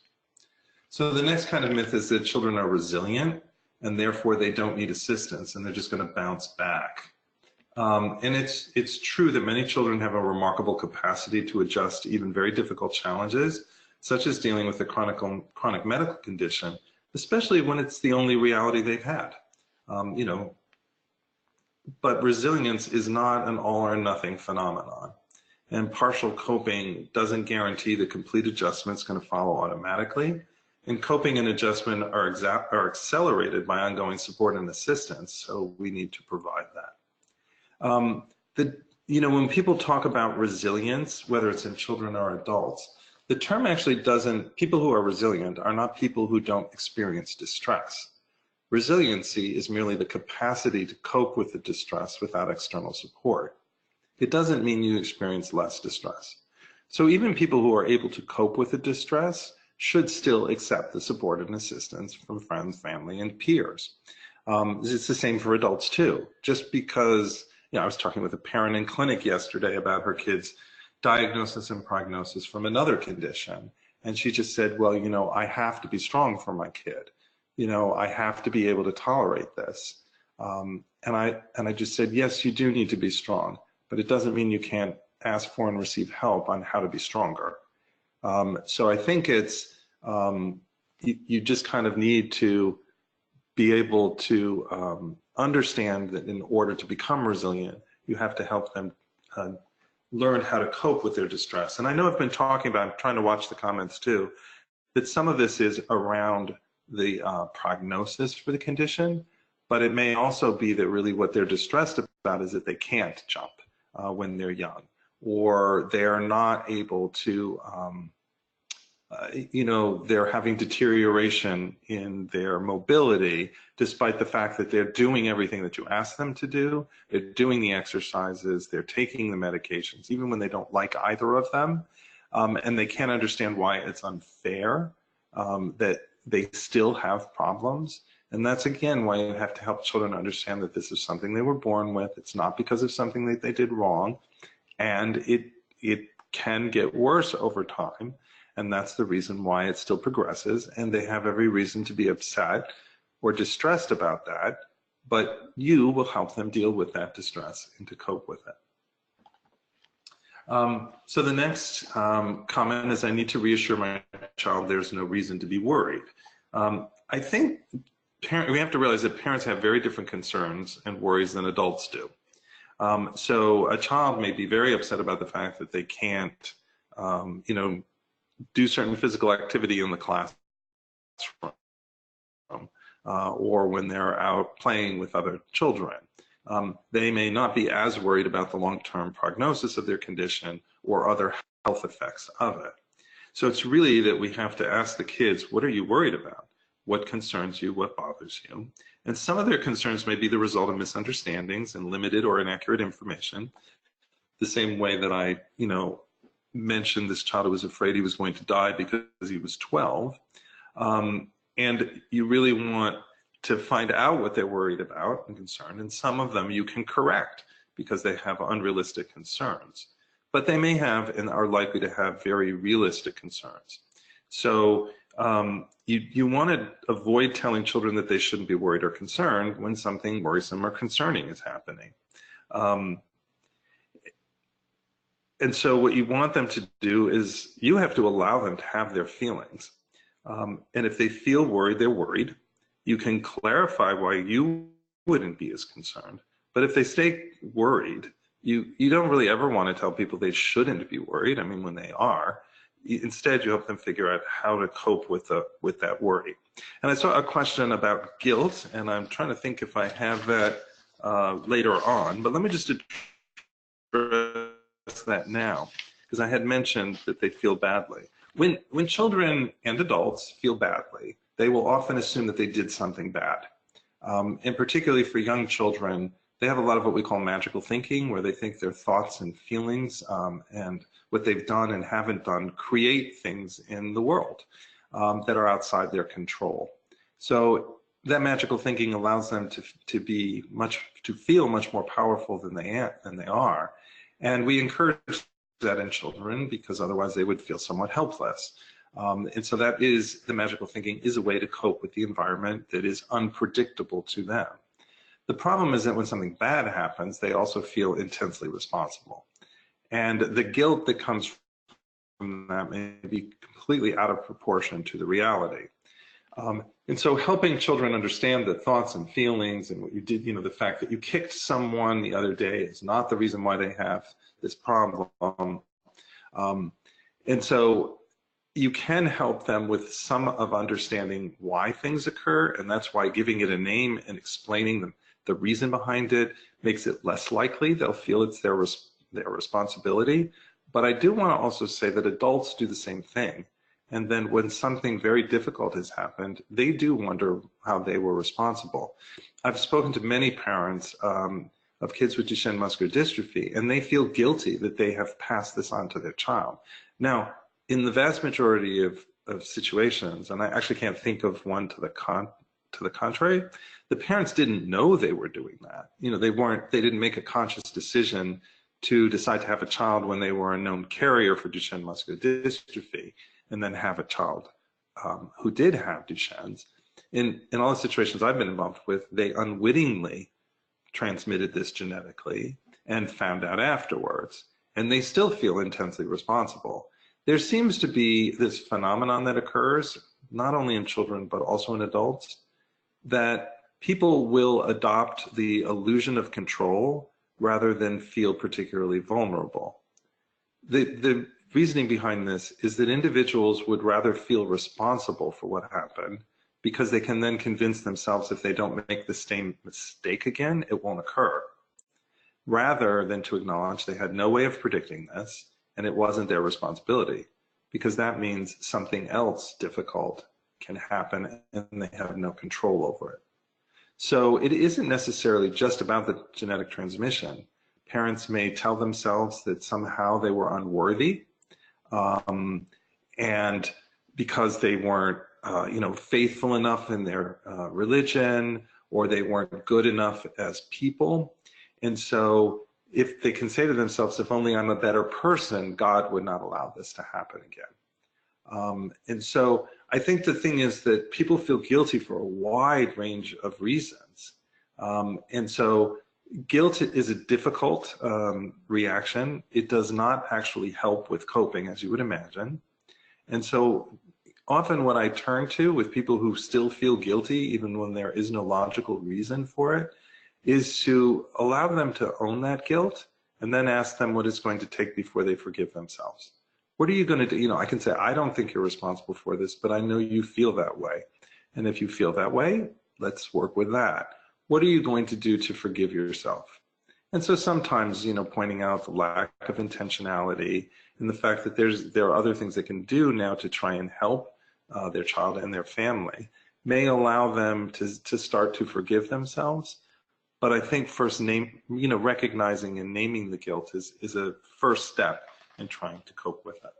So the next kind of myth is that children are resilient and therefore they don't need assistance and they're just going to bounce back. And it's true that many children have a remarkable capacity to adjust to even very difficult challenges, such as dealing with a chronic medical condition, especially when it's the only reality they've had. But resilience is not an all or nothing phenomenon. And partial coping doesn't guarantee that complete adjustment is going to follow automatically. And coping and adjustment are accelerated by ongoing support and assistance, so we need to provide that. When people talk about resilience, whether it's in children or adults, the term actually doesn't, people who are resilient are not people who don't experience distress. Resiliency is merely the capacity to cope with the distress without external support. It doesn't mean you experience less distress. So even people who are able to cope with the distress should still accept the support and assistance from friends, family, and peers. It's the same for adults too. Just because, I was talking with a parent in clinic yesterday about her kid's diagnosis and prognosis from another condition. And she just said, well, I have to be strong for my kid. I have to be able to tolerate this. And I just said, yes, you do need to be strong, but it doesn't mean you can't ask for and receive help on how to be stronger. So I think it's, you just kind of need to be able to understand that in order to become resilient, you have to help them learn how to cope with their distress. And I know I've been talking about, I'm trying to watch the comments too, that some of this is around the prognosis for the condition, but it may also be that really what they're distressed about is that they can't jump when they're young, or they're not able to, they're having deterioration in their mobility, despite the fact that they're doing everything that you ask them to do. They're doing the exercises, they're taking the medications, even when they don't like either of them. And they can't understand why it's unfair that they still have problems. And that's, again, why you have to help children understand that this is something they were born with. It's not because of something that they did wrong. And it can get worse over time. And that's the reason why it still progresses. And they have every reason to be upset or distressed about that. But you will help them deal with that distress and to cope with it. So the next comment is, I need to reassure my child there's no reason to be worried. I think we have to realize that parents have very different concerns and worries than adults do. So a child may be very upset about the fact that they can't, do certain physical activity in the classroom, or when they're out playing with other children. They may not be as worried about the long-term prognosis of their condition or other health effects of it. So it's really that we have to ask the kids, what are you worried about? What concerns you? What bothers you? And some of their concerns may be the result of misunderstandings and limited or inaccurate information. The same way that I, mentioned this child who was afraid he was going to die because he was 12. And you really want to find out what they're worried about and concerned. And some of them you can correct because they have unrealistic concerns. But they may have and are likely to have very realistic concerns. So you want to avoid telling children that they shouldn't be worried or concerned when something worrisome or concerning is happening. And so what you want them to do is you have to allow them to have their feelings. And if they feel worried, they're worried. You can clarify why you wouldn't be as concerned. But if they stay worried, you don't really ever want to tell people they shouldn't be worried. I mean, when they are, instead you help them figure out how to cope with that worry. And I saw a question about guilt, and I'm trying to think if I have that later on. But let me just address that now, because I had mentioned that they feel badly. When children and adults feel badly, they will often assume that they did something bad. And particularly for young children, they have a lot of what we call magical thinking, where they think their thoughts and feelings and what they've done and haven't done create things in the world that are outside their control. So that magical thinking allows them to feel much more powerful than they are. And we encourage that in children because otherwise they would feel somewhat helpless. And so that is, the magical thinking is a way to cope with the environment that is unpredictable to them. The problem is that when something bad happens, they also feel intensely responsible. And the guilt that comes from that may be completely out of proportion to the reality. And so helping children understand that thoughts and feelings and what you did, the fact that you kicked someone the other day is not the reason why they have this problem. And so you can help them with some of understanding why things occur, and that's why giving it a name and explaining the reason behind it makes it less likely they'll feel it's their responsibility. But I do want to also say that adults do the same thing. And then when something very difficult has happened, they do wonder how they were responsible. I've spoken to many parents of kids with Duchenne muscular dystrophy, and they feel guilty that they have passed this on to their child. Now, in the vast majority of situations, and I actually can't think of one to the contrary, the parents didn't know they were doing that. You know, they didn't make a conscious decision to decide to have a child when they were a known carrier for Duchenne muscular dystrophy, and then have a child who did have Duchenne's. In all the situations I've been involved with, they unwittingly transmitted this genetically and found out afterwards, and they still feel intensely responsible. There seems to be this phenomenon that occurs, not only in children, but also in adults, that people will adopt the illusion of control rather than feel particularly vulnerable. The reasoning behind this is that individuals would rather feel responsible for what happened because they can then convince themselves if they don't make the same mistake again, it won't occur, rather than to acknowledge they had no way of predicting this and it wasn't their responsibility, because that means something else difficult can happen and they have no control over it. So it isn't necessarily just about the genetic transmission. Parents may tell themselves that somehow they were unworthy, and because they weren't faithful enough in their religion, or they weren't good enough as people. And so if they can say to themselves, if only I'm a better person, God would not allow this to happen again. And so I think the thing is that people feel guilty for a wide range of reasons. And so guilt is a difficult reaction. It does not actually help with coping, as you would imagine. And so often what I turn to with people who still feel guilty, even when there is no logical reason for it, is to allow them to own that guilt and then ask them what it's going to take before they forgive themselves. What are you going to do? You know, I can say, I don't think you're responsible for this, but I know you feel that way. And if you feel that way, let's work with that. What are you going to do to forgive yourself? And so sometimes, pointing out the lack of intentionality and the fact that there are other things they can do now to try and help their child and their family may allow them to start to forgive themselves. But I think first recognizing and naming the guilt is a first step in trying to cope with it.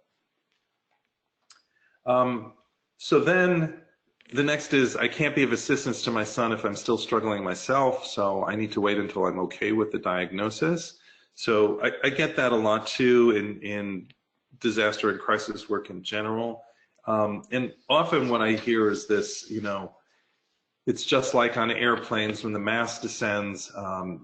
So then the next is, I can't be of assistance to my son if I'm still struggling myself, so I need to wait until I'm okay with the diagnosis. So I get that a lot too in disaster and crisis work in general. And often what I hear is this, it's just like on airplanes when the mask descends,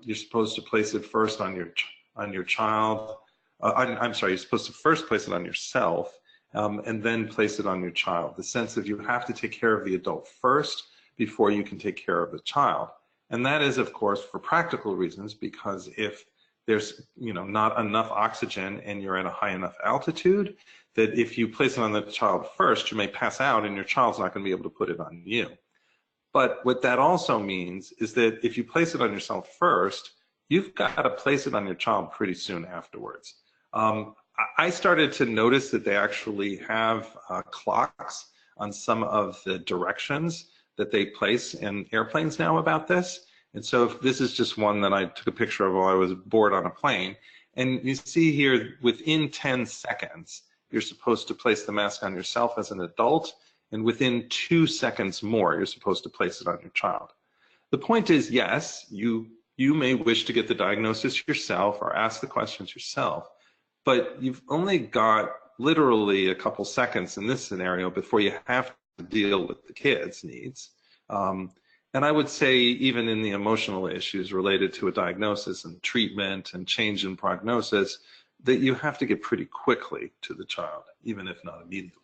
you're supposed to place it first on your child. I'm sorry, you're supposed to first place it on yourself and then place it on your child. The sense that you have to take care of the adult first before you can take care of the child. And that is, of course, for practical reasons, because if there's not enough oxygen and you're at a high enough altitude, that if you place it on the child first, you may pass out and your child's not going to be able to put it on you. But what that also means is that if you place it on yourself first, you've got to place it on your child pretty soon afterwards. I started to notice that they actually have clocks on some of the directions that they place in airplanes now about this. And so if this is just one that I took a picture of while I was bored on a plane. And you see here, within 10 seconds, you're supposed to place the mask on yourself as an adult. And within 2 seconds more, you're supposed to place it on your child. The point is, yes, you may wish to get the diagnosis yourself or ask the questions yourself, but you've only got literally a couple seconds in this scenario before you have to deal with the kid's needs. And I would say even in the emotional issues related to a diagnosis and treatment and change in prognosis, that you have to get pretty quickly to the child, even if not immediately.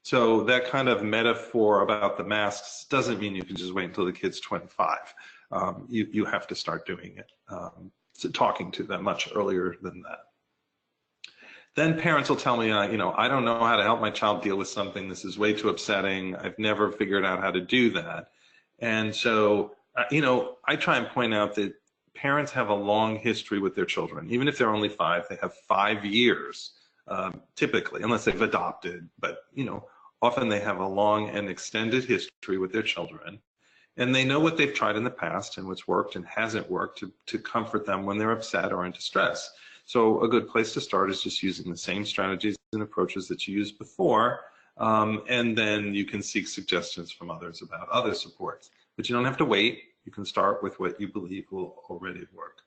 So that kind of metaphor about the masks doesn't mean you can just wait until the kid's 25. You have to start doing it, so talking to them much earlier than that. Then parents will tell me, I don't know how to help my child deal with something. This is way too upsetting. I've never figured out how to do that. And so, I try and point out that parents have a long history with their children. Even if they're only 5, they have 5 years, typically, unless they've adopted. But, you know, often they have a long and extended history with their children. And they know what they've tried in the past and what's worked and hasn't worked to comfort them when they're upset or in distress. So a good place to start is just using the same strategies and approaches that you used before. And then you can seek suggestions from others about other supports. But you don't have to wait. You can start with what you believe will already work.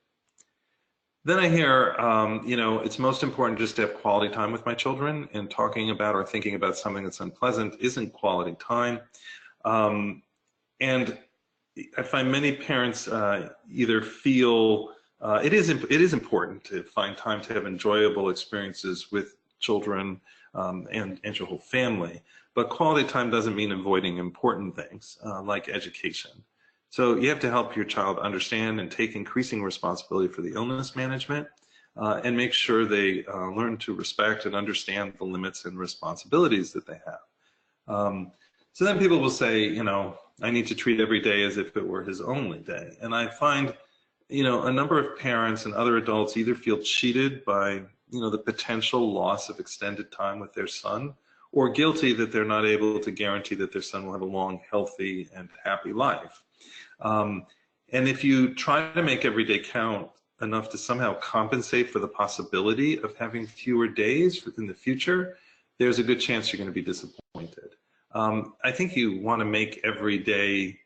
Then I hear, you know, it's most important just to have quality time with my children, and talking about or thinking about something that's unpleasant isn't quality time. And I find many parents either feel it is important to find time to have enjoyable experiences with children and your whole family, but quality time doesn't mean avoiding important things like education. So you have to help your child understand and take increasing responsibility for the illness management and make sure they learn to respect and understand the limits and responsibilities that they have. So then people will say, you know, I need to treat every day as if it were his only day. And I find, you know, a number of parents and other adults either feel cheated by, you know, the potential loss of extended time with their son, or guilty that they're not able to guarantee that their son will have a long, healthy, and happy life. And if you try to make every day count enough to somehow compensate for the possibility of having fewer days in the future, there's a good chance you're going to be disappointed. I think you want to make every day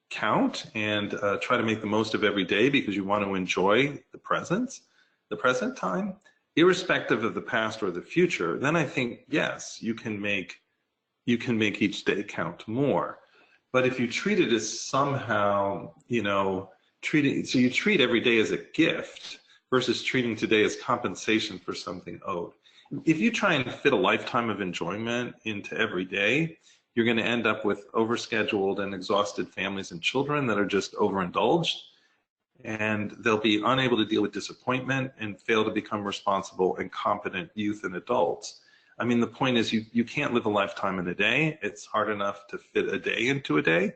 count and try to make the most of every day because you want to enjoy the present time, irrespective of the past or the future. Then I think, yes, you can make each day count more. But if you treat it as somehow, you know, so you treat every day as a gift versus treating today as compensation for something owed. If you try and fit a lifetime of enjoyment into every day, you're going to end up with overscheduled and exhausted families and children that are just overindulged, and they'll be unable to deal with disappointment and fail to become responsible and competent youth and adults. I mean, the point is you can't live a lifetime in a day. It's hard enough to fit a day into a day,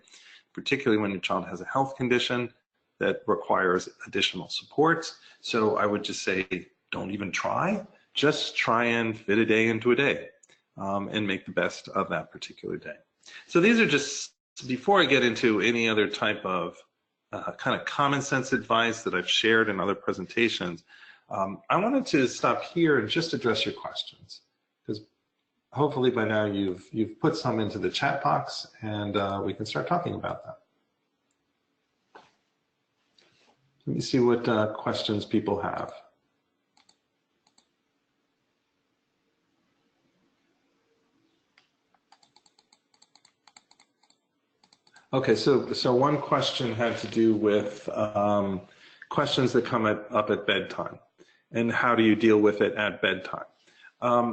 particularly when your child has a health condition that requires additional supports. So I would just say, don't even try. Just try and fit a day into a day and make the best of that particular day. So these are just, before I get into any other type of kind of common sense advice that I've shared in other presentations, I wanted to stop here and just address your questions, because hopefully by now you've put some into the chat box, and we can start talking about that. Let me see what questions people have. Okay, so one question had to do with questions that come up at bedtime, and how do you deal with it at bedtime?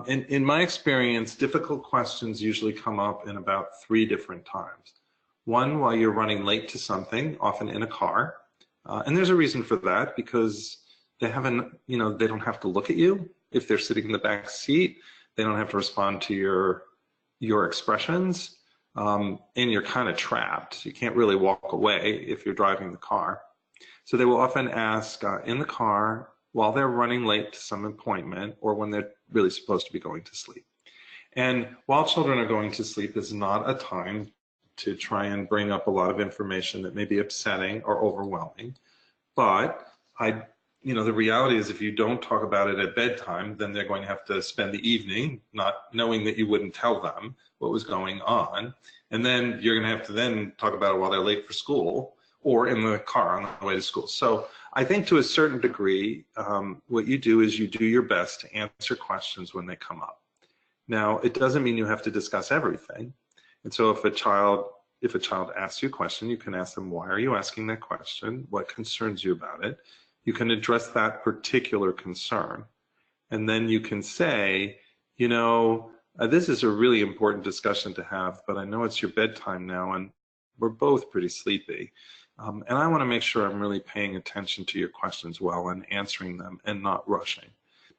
In my experience, difficult questions usually come up in about 3 different times. One, while you're running late to something, often in a car, and there's a reason for that, because they haven't, you know, they don't have to look at you if they're sitting in the back seat. They don't have to respond to your expressions. And you're kind of trapped. You can't really walk away if you're driving the car. So they will often ask in the car while they're running late to some appointment, or when they're really supposed to be going to sleep. And while children are going to sleep is not a time to try and bring up a lot of information that may be upsetting or overwhelming. But you know, the reality is if you don't talk about it at bedtime, then they're going to have to spend the evening not knowing that you wouldn't tell them what was going on. And then you're going to have to then talk about it while they're late for school or in the car on the way to school. So I think to a certain degree, what you do is you do your best to answer questions when they come up. Now, it doesn't mean you have to discuss everything. And so if a child asks you a question, you can ask them, why are you asking that question? What concerns you about it? You can address that particular concern. And then you can say, you know, this is a really important discussion to have, but I know it's your bedtime now and we're both pretty sleepy. And I want to make sure I'm really paying attention to your questions well and answering them and not rushing.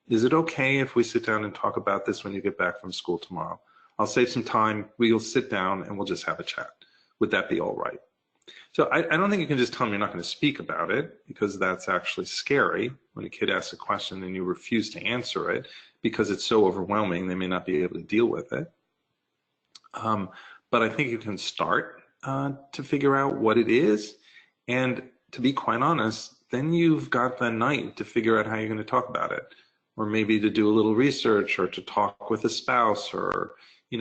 Is it okay if we sit down and talk about this when you get back from school tomorrow? I'll save some time. We'll sit down and we'll just have a chat. Would that be all right? So I don't think you can just tell them you're not going to speak about it, because that's actually scary when a kid asks a question and you refuse to answer it because it's so overwhelming they may not be able to deal with it. But I think you can start to figure out what it is, and to be quite honest, then you've got the night to figure out how you're going to talk about it, or maybe to do a little research, or to talk with a spouse, or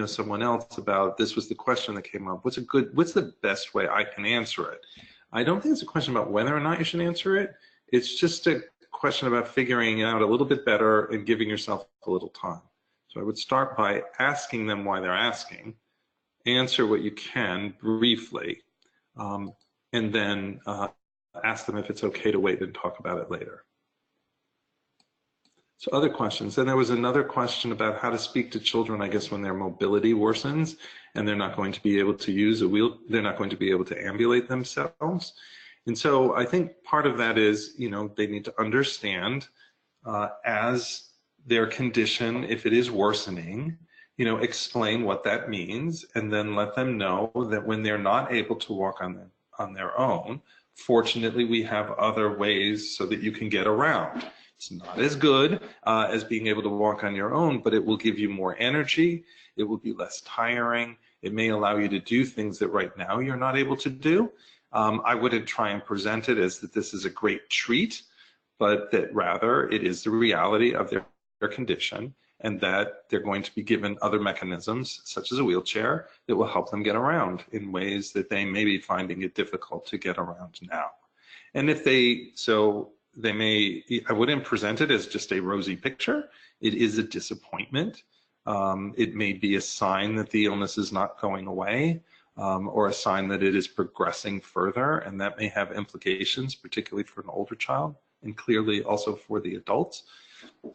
someone else about, this was the question that came up. What's the best way I can answer it? I don't think it's a question about whether or not you should answer it. It's just a question about figuring it out a little bit better and giving yourself a little time. So I would start by asking them why they're asking, answer what you can briefly, and then ask them if it's okay to wait and talk about it later. So other questions. Then there was another question about how to speak to children, I guess, when their mobility worsens and they're not going to be able to use a wheel, they're not going to be able to ambulate themselves. And so I think part of that is, they need to understand as their condition, if it is worsening, explain what that means, and then let them know that when they're not able to walk on their own, fortunately we have other ways so that you can get around. It's not as good as being able to walk on your own, but it will give you more energy. It will be less tiring. It may allow you to do things that right now you're not able to do. I wouldn't try and present it as that this is a great treat, but that rather it is the reality of their condition, and that they're going to be given other mechanisms, such as a wheelchair, that will help them get around in ways that they may be finding it difficult to get around now. And if I wouldn't present it as just a rosy picture. It is a disappointment. It may be a sign that the illness is not going away, or a sign that it is progressing further, and that may have implications, particularly for an older child, and clearly also for the adults.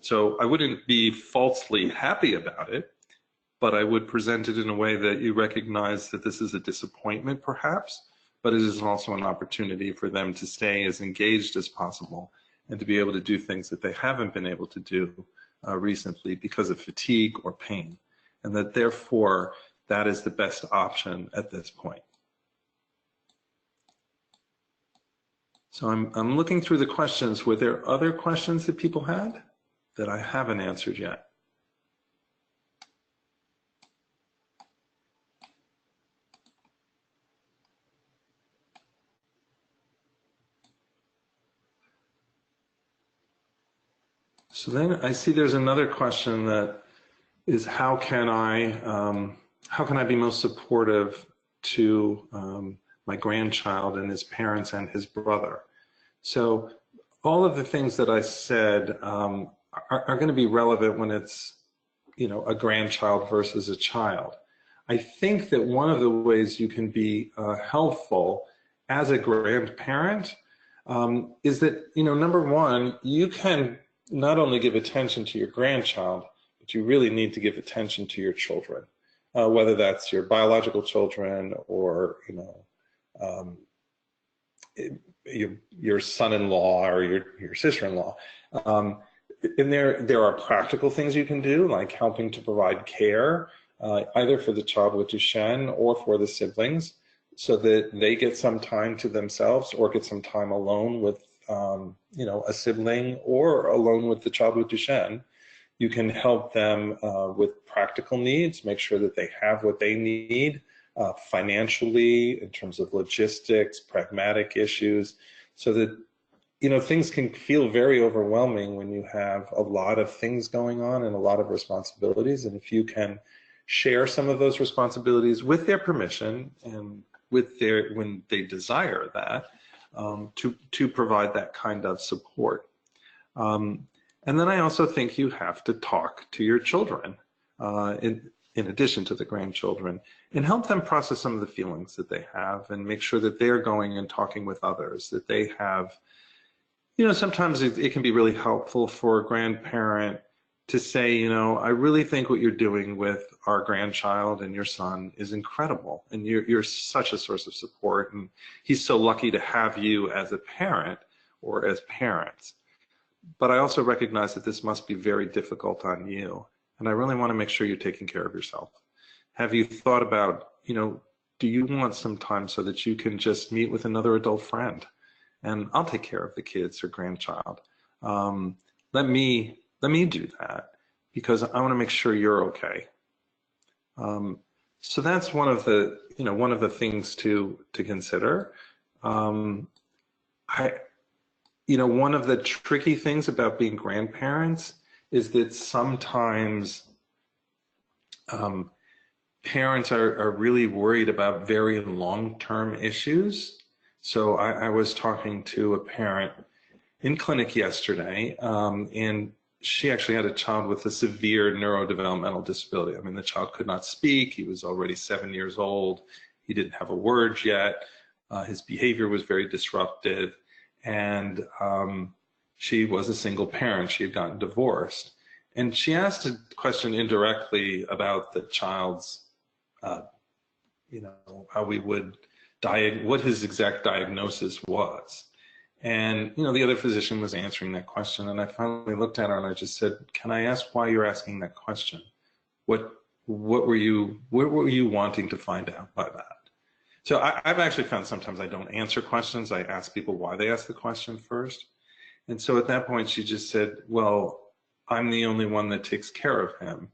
So I wouldn't be falsely happy about it, but I would present it in a way that you recognize that this is a disappointment, perhaps, but it is also an opportunity for them to stay as engaged as possible and to be able to do things that they haven't been able to do recently because of fatigue or pain, and that therefore that is the best option at this point. So I'm looking through the questions. Were there other questions that people had that I haven't answered yet? So then I see there's another question that is, how can I be most supportive to my grandchild and his parents and his brother? So all of the things that I said are going to be relevant when it's, a grandchild versus a child. I think that one of the ways you can be helpful as a grandparent is that, number one, you can not only give attention to your grandchild, but you really need to give attention to your children, whether that's your biological children or, your son-in-law or your sister-in-law. And there are practical things you can do, like helping to provide care, either for the child with Duchenne or for the siblings, so that they get some time to themselves or get some time alone with a sibling or alone with the child with Duchenne. You can help them with practical needs, make sure that they have what they need financially, in terms of logistics, pragmatic issues, so that things can feel very overwhelming when you have a lot of things going on and a lot of responsibilities. And if you can share some of those responsibilities with their permission and when they desire that, to provide that kind of support. And then I also think you have to talk to your children in addition to the grandchildren, and help them process some of the feelings that they have, and make sure that they're going and talking with others, that they have, sometimes it can be really helpful for a grandparent to say, I really think what you're doing with our grandchild and your son is incredible, and you're such a source of support, and he's so lucky to have you as a parent or as parents. But I also recognize that this must be very difficult on you, and I really want to make sure you're taking care of yourself. Have you thought about, do you want some time so that you can just meet with another adult friend, and I'll take care of the kids or grandchild. Let me do that because I want to make sure you're okay. So that's one of the things to consider. One of the tricky things about being grandparents is that sometimes parents are really worried about very long-term issues. So I was talking to a parent in clinic yesterday, and she actually had a child with a severe neurodevelopmental disability. I mean, the child could not speak. He was already 7 years old. He didn't have a word yet. His behavior was very disruptive. And she was a single parent. She had gotten divorced. And she asked a question indirectly about the child's, how we would what his exact diagnosis was. And, the other physician was answering that question. And I finally looked at her and I just said, can I ask why you're asking that question? What were you wanting to find out by that? So I've actually found sometimes I don't answer questions. I ask people why they ask the question first. And so at that point, she just said, well, I'm the only one that takes care of him.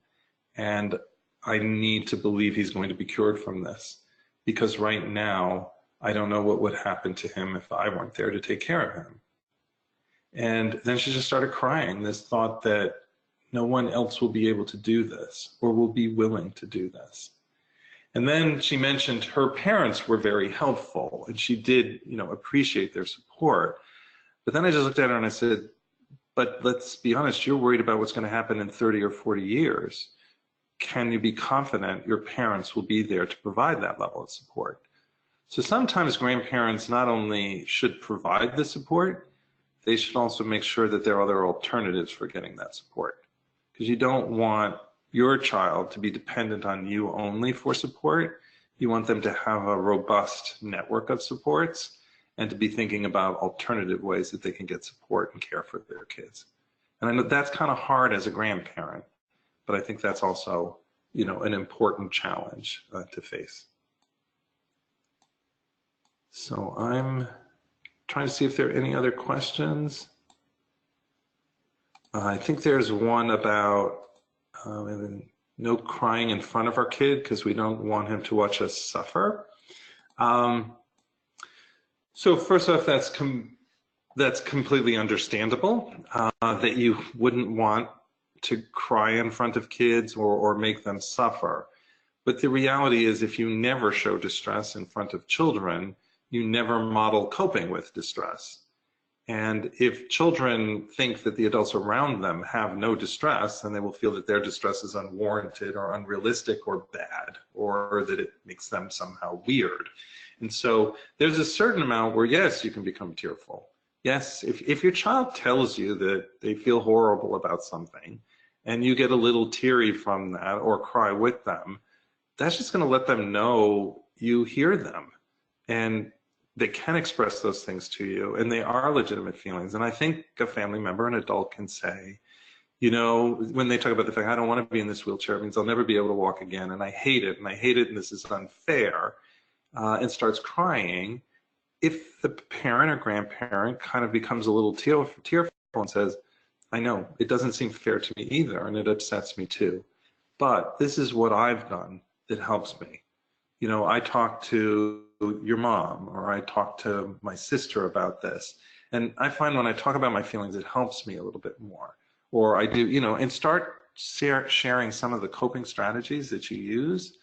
And I need to believe he's going to be cured from this, because right now, I don't know what would happen to him if I weren't there to take care of him. And then she just started crying, this thought that no one else will be able to do this or will be willing to do this. And then she mentioned her parents were very helpful, and she did, appreciate their support. But then I just looked at her and I said, but let's be honest, you're worried about what's going to happen in 30 or 40 years. Can you be confident your parents will be there to provide that level of support? So sometimes grandparents not only should provide the support, they should also make sure that there are other alternatives for getting that support. Because you don't want your child to be dependent on you only for support. You want them to have a robust network of supports and to be thinking about alternative ways that they can get support and care for their kids. And I know that's kind of hard as a grandparent, but I think that's also, an important challenge to face. So I'm trying to see if there are any other questions. I think there's one about no crying in front of our kid because we don't want him to watch us suffer. So first off, that's completely understandable that you wouldn't want to cry in front of kids or make them suffer. But the reality is, if you never show distress in front of children, you never model coping with distress. And if children think that the adults around them have no distress, then they will feel that their distress is unwarranted or unrealistic or bad, or that it makes them somehow weird. And so there's a certain amount where, yes, you can become tearful. Yes, if your child tells you that they feel horrible about something and you get a little teary from that or cry with them, that's just going to let them know you hear them. And they can express those things to you, and they are legitimate feelings. And I think a family member, an adult, can say, when they talk about the fact, I don't want to be in this wheelchair, it means I'll never be able to walk again, and I hate it, and this is unfair, and starts crying. If the parent or grandparent kind of becomes a little tearful and says, I know, it doesn't seem fair to me either, and it upsets me too, but this is what I've done that helps me. I talked to your mom, or I talk to my sister about this. And I find when I talk about my feelings, it helps me a little bit more. Or I do, and start sharing some of the coping strategies that you use,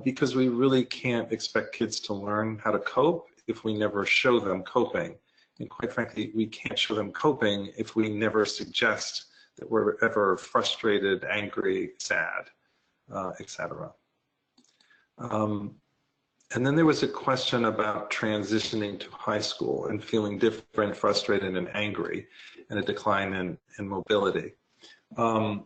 because we really can't expect kids to learn how to cope if we never show them coping. And quite frankly, we can't show them coping if we never suggest that we're ever frustrated, angry, sad, etc. And then there was a question about transitioning to high school and feeling different, frustrated, and angry, and a decline in mobility. And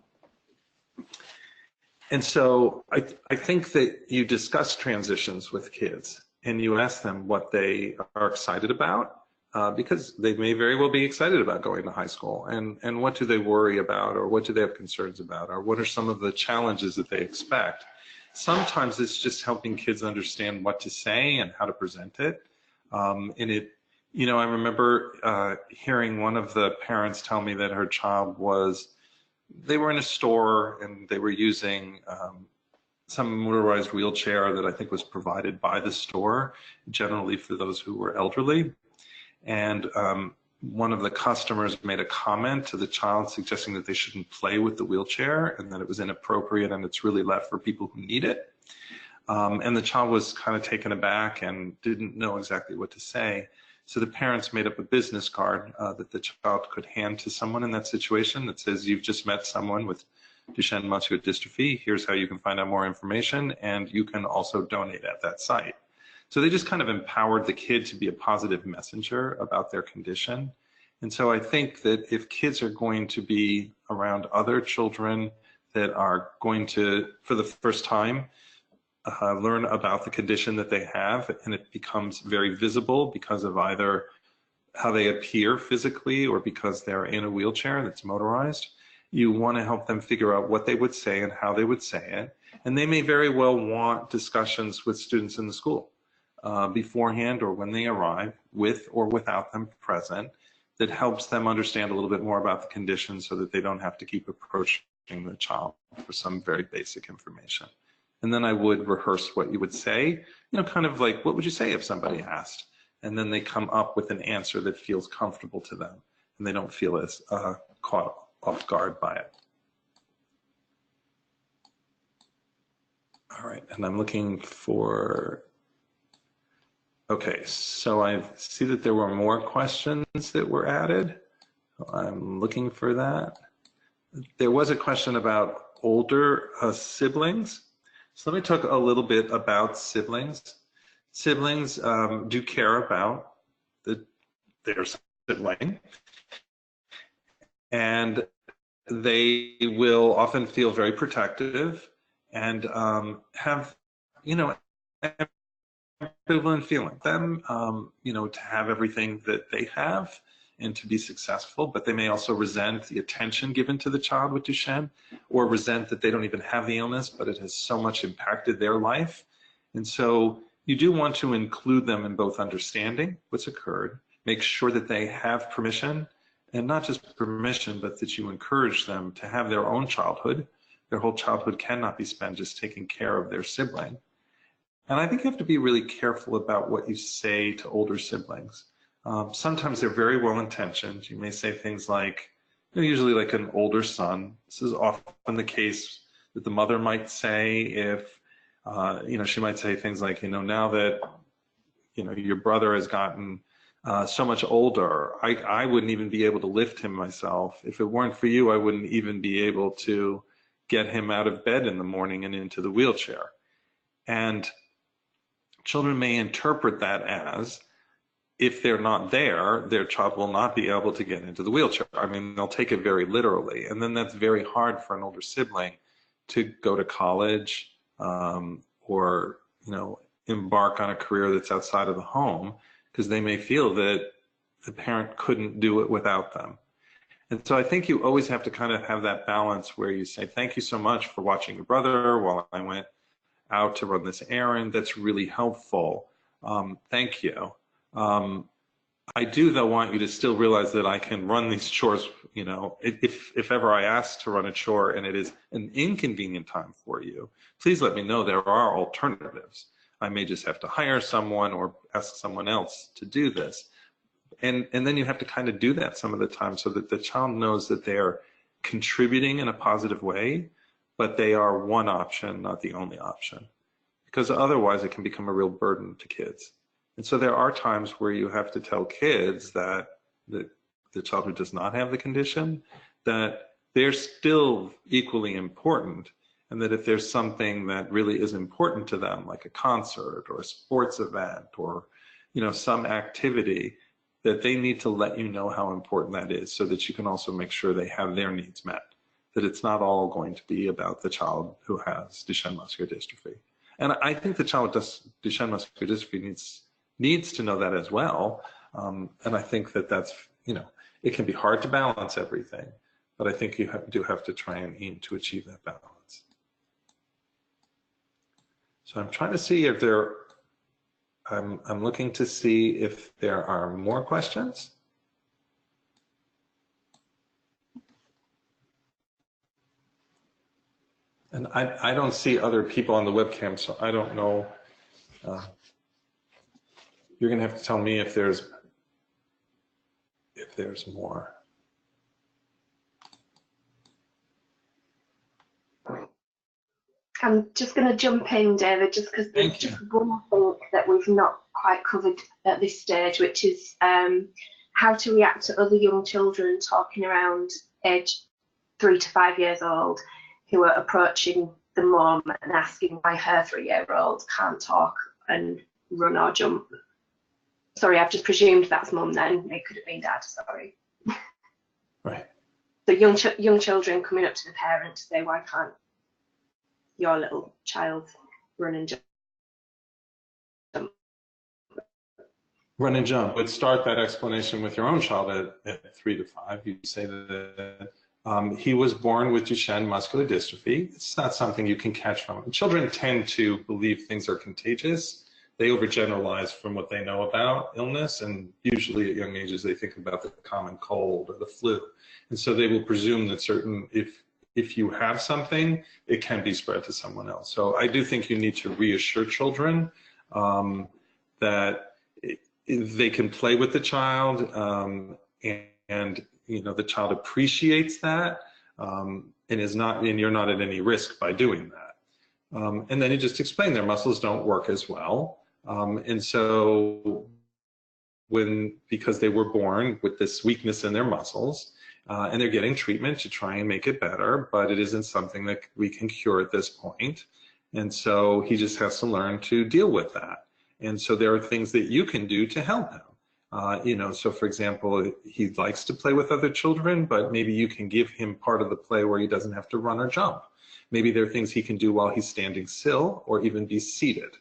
so I think that you discuss transitions with kids and you ask them what they are excited about, because they may very well be excited about going to high school, and what do they worry about, or what do they have concerns about, or what are some of the challenges that they expect. Sometimes it's just helping kids understand what to say and how to present it. And it, you know, I remember hearing one of the parents tell me that her child they were in a store and they were using some motorized wheelchair that I think was provided by the store, generally for those who were elderly. And one of the customers made a comment to the child suggesting that they shouldn't play with the wheelchair and that it was inappropriate and it's really left for people who need it. And the child was kind of taken aback and didn't know exactly what to say. So the parents made up a business card that the child could hand to someone in that situation that says, you've just met someone with Duchenne muscular dystrophy, here's how you can find out more information, and you can also donate at that site. So they just kind of empowered the kid to be a positive messenger about their condition. And so I think that if kids are going to be around other children that are going to, for the first time, learn about the condition that they have, and it becomes very visible because of either how they appear physically or because they're in a wheelchair that's motorized, you want to help them figure out what they would say and how they would say it. And they may very well want discussions with students in the school beforehand or when they arrive, with or without them present, that helps them understand a little bit more about the condition so that they don't have to keep approaching the child for some very basic information. And then I would rehearse what you would say, you know, kind of like, what would you say if somebody asked? And then they come up with an answer that feels comfortable to them and they don't feel as caught off guard by it. All right, and I'm looking for, okay, so I see that there were more questions that were added. I'm looking for that. There was a question about older siblings. So let me talk a little bit about siblings. Siblings do care about their sibling, and they will often feel very protective and have, you know, ambivalent feeling. Them, you know, to have everything that they have and to be successful, but they may also resent the attention given to the child with Duchenne, or resent that they don't even have the illness, but it has so much impacted their life. And so you do want to include them in both understanding what's occurred, make sure that they have permission, and not just permission, but that you encourage them to have their own childhood. Their whole childhood cannot be spent just taking care of their sibling. And I think you have to be really careful about what you say to older siblings. Sometimes they're very well-intentioned. You may say things like, you know, usually like an older son. This is often the case that the mother might say if, you know, she might say things like, you know, now that, you know, your brother has gotten so much older, I wouldn't even be able to lift him myself. If it weren't for you, I wouldn't even be able to get him out of bed in the morning and into the wheelchair. And children may interpret that as, if they're not there, their child will not be able to get into the wheelchair. I mean, they'll take it very literally. And then that's very hard for an older sibling to go to college or, you know, embark on a career that's outside of the home, because they may feel that the parent couldn't do it without them. And so I think you always have to kind of have that balance where you say, thank you so much for watching your brother while I went out to run this errand. That's really helpful. Thank you. I do, though, want you to still realize that I can run these chores, you know, if ever I ask to run a chore and it is an inconvenient time for you, please let me know. There are alternatives. I may just have to hire someone or ask someone else to do this. And then you have to kind of do that some of the time so that the child knows that they're contributing in a positive way, but they are one option, not the only option. Because otherwise it can become a real burden to kids. And so there are times where you have to tell kids that the child who does not have the condition, that they're still equally important, and that if there's something that really is important to them, like a concert or a sports event or, you know, some activity, that they need to let you know how important that is so that you can also make sure they have their needs met, that it's not all going to be about the child who has Duchenne muscular dystrophy. And I think the child with Duchenne muscular dystrophy needs to know that as well. And I think that that's, you know, it can be hard to balance everything, but I think you do have to try and aim to achieve that balance. So I'm trying to see if I'm looking to see if there are more questions. And I don't see other people on the webcam, so I don't know. You're going to have to tell me if there's more. I'm just going to jump in, David, just because there's just one thing that we've not quite covered at this stage, which is how to react to other young children talking around age 3 to 5 years old who are approaching the mum and asking why her 3-year-old can't talk and run or jump. Sorry, I've just presumed that's mum then. It could have been dad, sorry. Right. So young children coming up to the parent to say, why can't your little child run and jump? Run and jump. Would start that explanation with your own child at 3 to 5. You say that he was born with Duchenne muscular dystrophy. It's not something you can catch from him. Children tend to believe things are contagious. They overgeneralize from what they know about illness, and usually at young ages they think about the common cold or the flu. And so they will presume that if you have something, it can be spread to someone else. So I do think you need to reassure children that they can play with the child, and the child appreciates that, and you're not at any risk by doing that. And then you just explain their muscles don't work as well, and so because they were born with this weakness in their muscles, and they're getting treatment to try and make it better, but it isn't something that we can cure at this point. And so he just has to learn to deal with that. And so there are things that you can do to help him. So for example, he likes to play with other children, but maybe you can give him part of the play where he doesn't have to run or jump. Maybe there are things he can do while he's standing still or even be seated.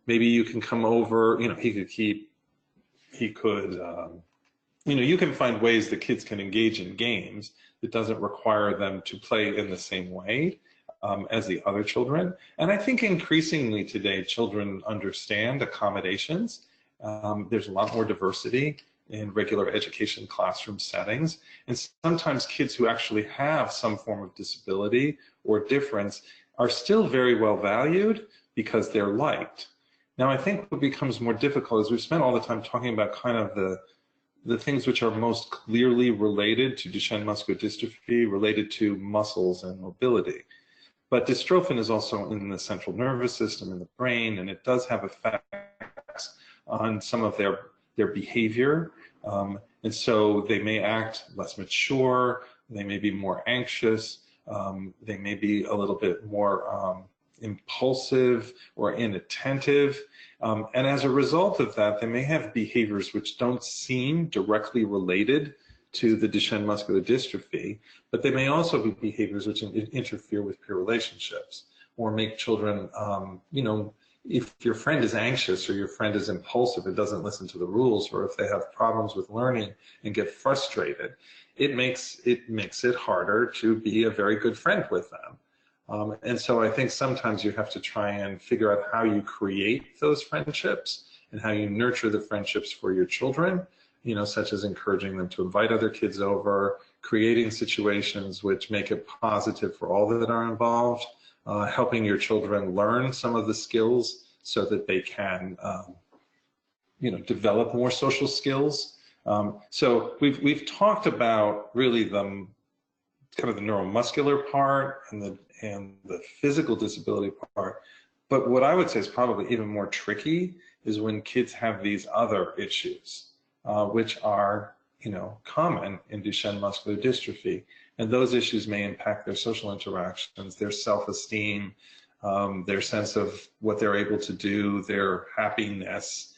Maybe you can come over, you can find ways that kids can engage in games that doesn't require them to play in the same way as the other children. And I think increasingly today, children understand accommodations. There's a lot more diversity in regular education classroom settings. And sometimes kids who actually have some form of disability or difference are still very well valued because they're liked. Now, I think what becomes more difficult is we've spent all the time talking about kind of the things which are most clearly related to Duchenne muscular dystrophy, related to muscles and mobility. But dystrophin is also in the central nervous system, in the brain, and it does have effects on some of their behavior. And so they may act less mature, they may be more anxious, they may be a little bit more impulsive or inattentive. And as a result of that, they may have behaviors which don't seem directly related to the Duchenne muscular dystrophy, but they may also be behaviors which interfere with peer relationships or make children, if your friend is anxious or your friend is impulsive and doesn't listen to the rules, or if they have problems with learning and get frustrated, it makes it harder to be a very good friend with them. And so I think sometimes you have to try and figure out how you create those friendships and how you nurture the friendships for your children, such as encouraging them to invite other kids over, creating situations which make it positive for all that are involved, helping your children learn some of the skills so that they can, develop more social skills. So we've talked about really the kind of the neuromuscular part and the physical disability part. But what I would say is probably even more tricky is when kids have these other issues, which are, common in Duchenne muscular dystrophy. And those issues may impact their social interactions, their self-esteem, their sense of what they're able to do, their happiness.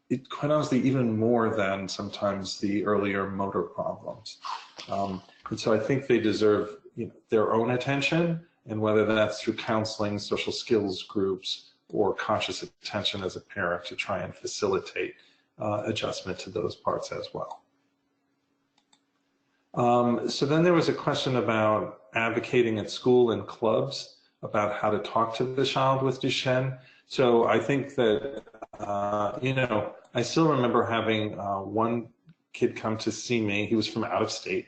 It quite honestly, even more than sometimes the earlier motor problems. And so I think they deserve their own attention, and whether that's through counseling, social skills groups, or conscious attention as a parent to try and facilitate adjustment to those parts as well. So then there was a question about advocating at school and clubs about how to talk to the child with Duchenne. So I think that, you know, I still remember having one kid come to see me. He was from out of state.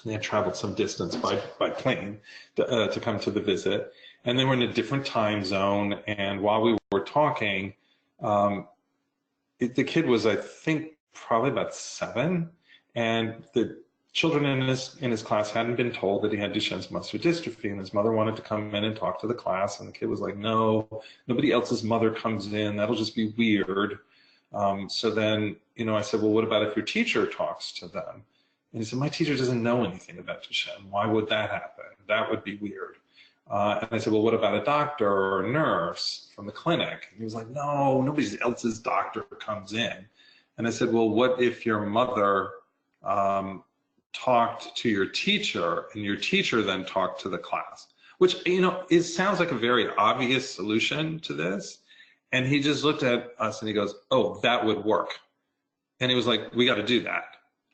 They had traveled some distance by plane to come to the visit. And they were in a different time zone. And while we were talking, the kid was, I think, probably about 7. And the children in his class hadn't been told that he had Duchenne's muscular dystrophy. And his mother wanted to come in and talk to the class. And the kid was like, no, nobody else's mother comes in. That'll just be weird. So then, you know, I said, well, what about if your teacher talks to them? And he said, my teacher doesn't know anything about Duchenne. Why would that happen? That would be weird. And I said, well, what about a doctor or a nurse from the clinic? And he was like, no, nobody else's doctor comes in. And I said, well, what if your mother talked to your teacher and your teacher then talked to the class? Which, you know, it sounds like a very obvious solution to this. And he just looked at us and he goes, oh, that would work. And he was like, we got to do that.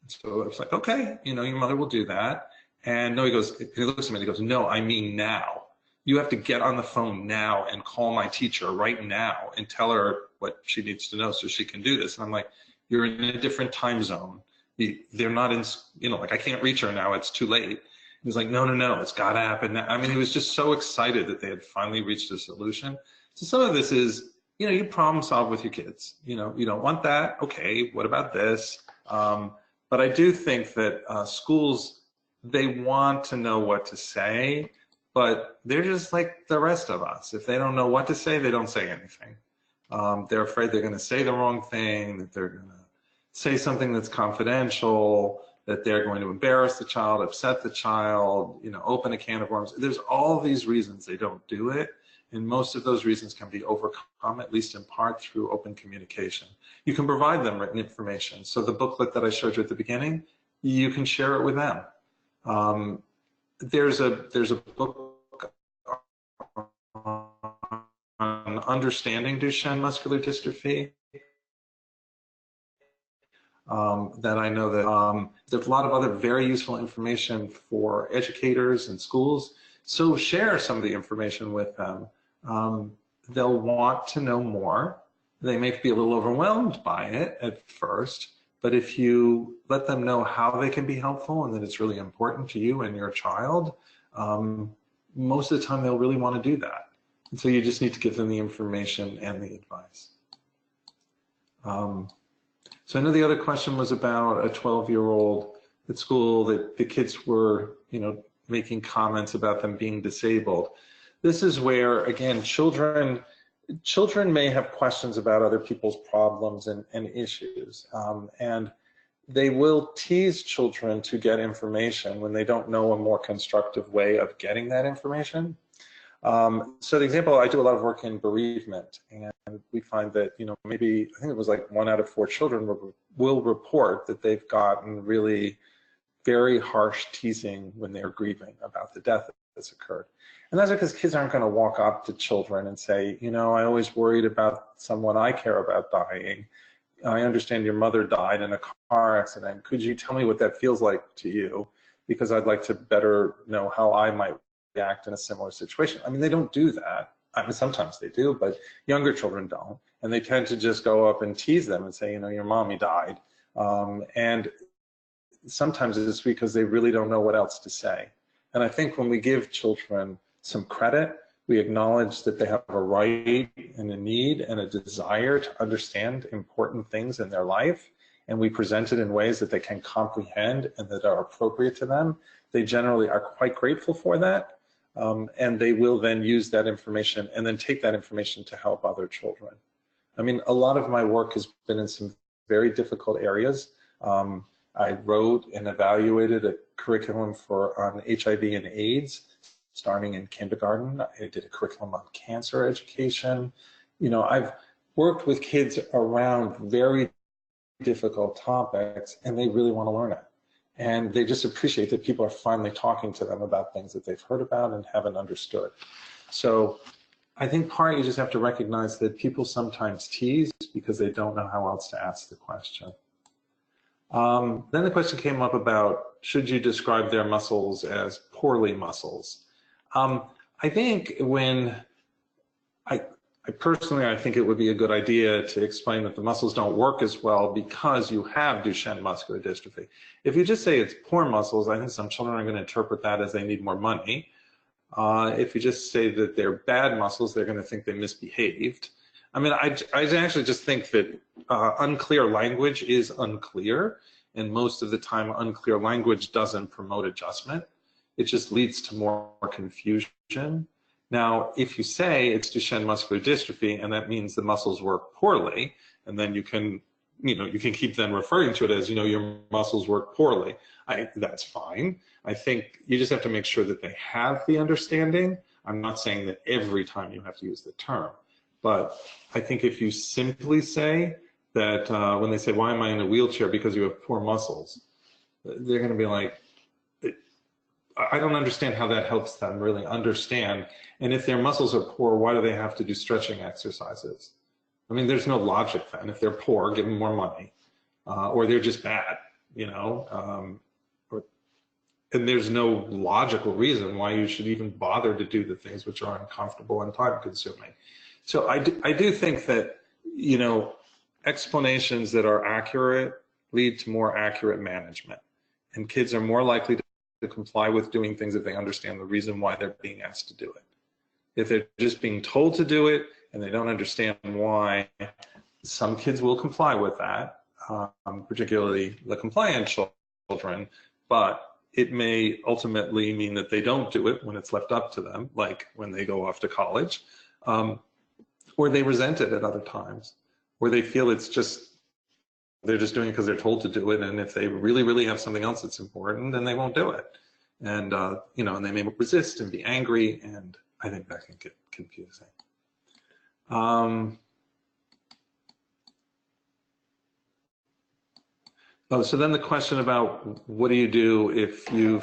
So I was like, okay, you know, your mother will do that. And no, he looks at me and he goes, no, I mean now. You have to get on the phone now and call my teacher right now and tell her what she needs to know so she can do this. And I'm like, you're in a different time zone. They're not in, you know, like I can't reach her now, it's too late. He's like, no, it's got to happen now. I mean, he was just so excited that they had finally reached a solution. So some of this is, you know, you problem solve with your kids. You know, you don't want that. Okay, what about this? But I do think that schools, they want to know what to say, but they're just like the rest of us. If they don't know what to say, they don't say anything. They're afraid they're going to say the wrong thing, that they're going to say something that's confidential, that they're going to embarrass the child, upset the child, you know, open a can of worms. There's all these reasons they don't do it. And most of those reasons can be overcome, at least in part, through open communication. You can provide them written information. So the booklet that I showed you at the beginning, you can share it with them. There's a book on understanding Duchenne muscular dystrophy that I know that there's a lot of other very useful information for educators and schools. So share some of the information with them. They'll want to know more. They may be a little overwhelmed by it at first, but if you let them know how they can be helpful and that it's really important to you and your child, most of the time they'll really want to do that. And so you just need to give them the information and the advice. So I know the other question was about a 12-year-old at school, that the kids were, you know, making comments about them being disabled. This is where, again, children may have questions about other people's problems and issues, and they will tease children to get information when they don't know a more constructive way of getting that information. So the example, I do a lot of work in bereavement, and we find that, you know, maybe, I think it was like 1 out of 4 children will report that they've gotten really very harsh teasing when they're grieving about the death that's occurred. And that's because kids aren't going to walk up to children and say, you know, I always worried about someone I care about dying. I understand your mother died in a car accident. Could you tell me what that feels like to you? Because I'd like to better know how I might react in a similar situation. I mean, they don't do that. I mean, sometimes they do, but younger children don't. And they tend to just go up and tease them and say, you know, your mommy died. And sometimes it's because they really don't know what else to say. And I think when we give children some credit, we acknowledge that they have a right and a need and a desire to understand important things in their life, and we present it in ways that they can comprehend and that are appropriate to them, they generally are quite grateful for that, and they will then use that information and then take that information to help other children. I mean, a lot of my work has been in some very difficult areas. I wrote and evaluated a curriculum on HIV and AIDS, starting in kindergarten. I did a curriculum on cancer education. You know, I've worked with kids around very difficult topics, and they really want to learn it. And they just appreciate that people are finally talking to them about things that they've heard about and haven't understood. So I think part, you just have to recognize that people sometimes tease because they don't know how else to ask the question. Then the question came up about, should you describe their muscles as poorly muscles? I think I personally, I think it would be a good idea to explain that the muscles don't work as well because you have Duchenne muscular dystrophy. If you just say it's poor muscles, I think some children are going to interpret that as they need more money. If you just say that they're bad muscles, they're going to think they misbehaved. I mean, I actually just think that unclear language is unclear, and most of the time unclear language doesn't promote adjustment. It just leads to more confusion. Now, if you say it's Duchenne muscular dystrophy, and that means the muscles work poorly, and then you can keep then referring to it as, your muscles work poorly. That's fine. I think you just have to make sure that they have the understanding. I'm not saying that every time you have to use the term, but I think if you simply say that when they say, why am I in a wheelchair? Because you have poor muscles, they're going to be like, I don't understand how that helps them really understand. And if their muscles are poor, why do they have to do stretching exercises? I mean, there's no logic then. If they're poor, give them more money, or they're just bad, and there's no logical reason why you should even bother to do the things which are uncomfortable and time consuming. So I do think that, explanations that are accurate lead to more accurate management, and kids are more likely to comply with doing things if they understand the reason why they're being asked to do it. If they're just being told to do it and they don't understand why, some kids will comply with that, particularly the compliant children, but it may ultimately mean that they don't do it when it's left up to them, like when they go off to college, or they resent it at other times, or they feel they're just doing it because they're told to do it, and if they really, really have something else that's important, then they won't do it. And, and they may resist and be angry, and I think that can get confusing. So then the question about what do you do if you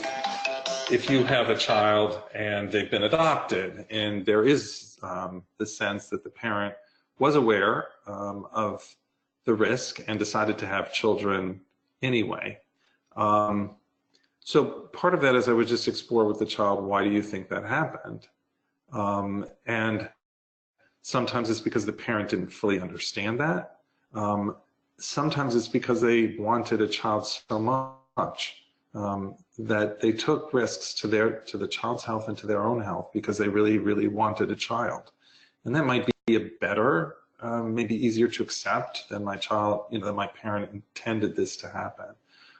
have a child and they've been adopted, and there is the sense that the parent was aware of the risk and decided to have children anyway. So part of that is I would just explore with the child, why do you think that happened? And sometimes it's because the parent didn't fully understand that. Sometimes it's because they wanted a child so much that they took risks to the child's health and to their own health because they really, really wanted a child. And that might be a better, maybe easier to accept than my child, that my parent intended this to happen.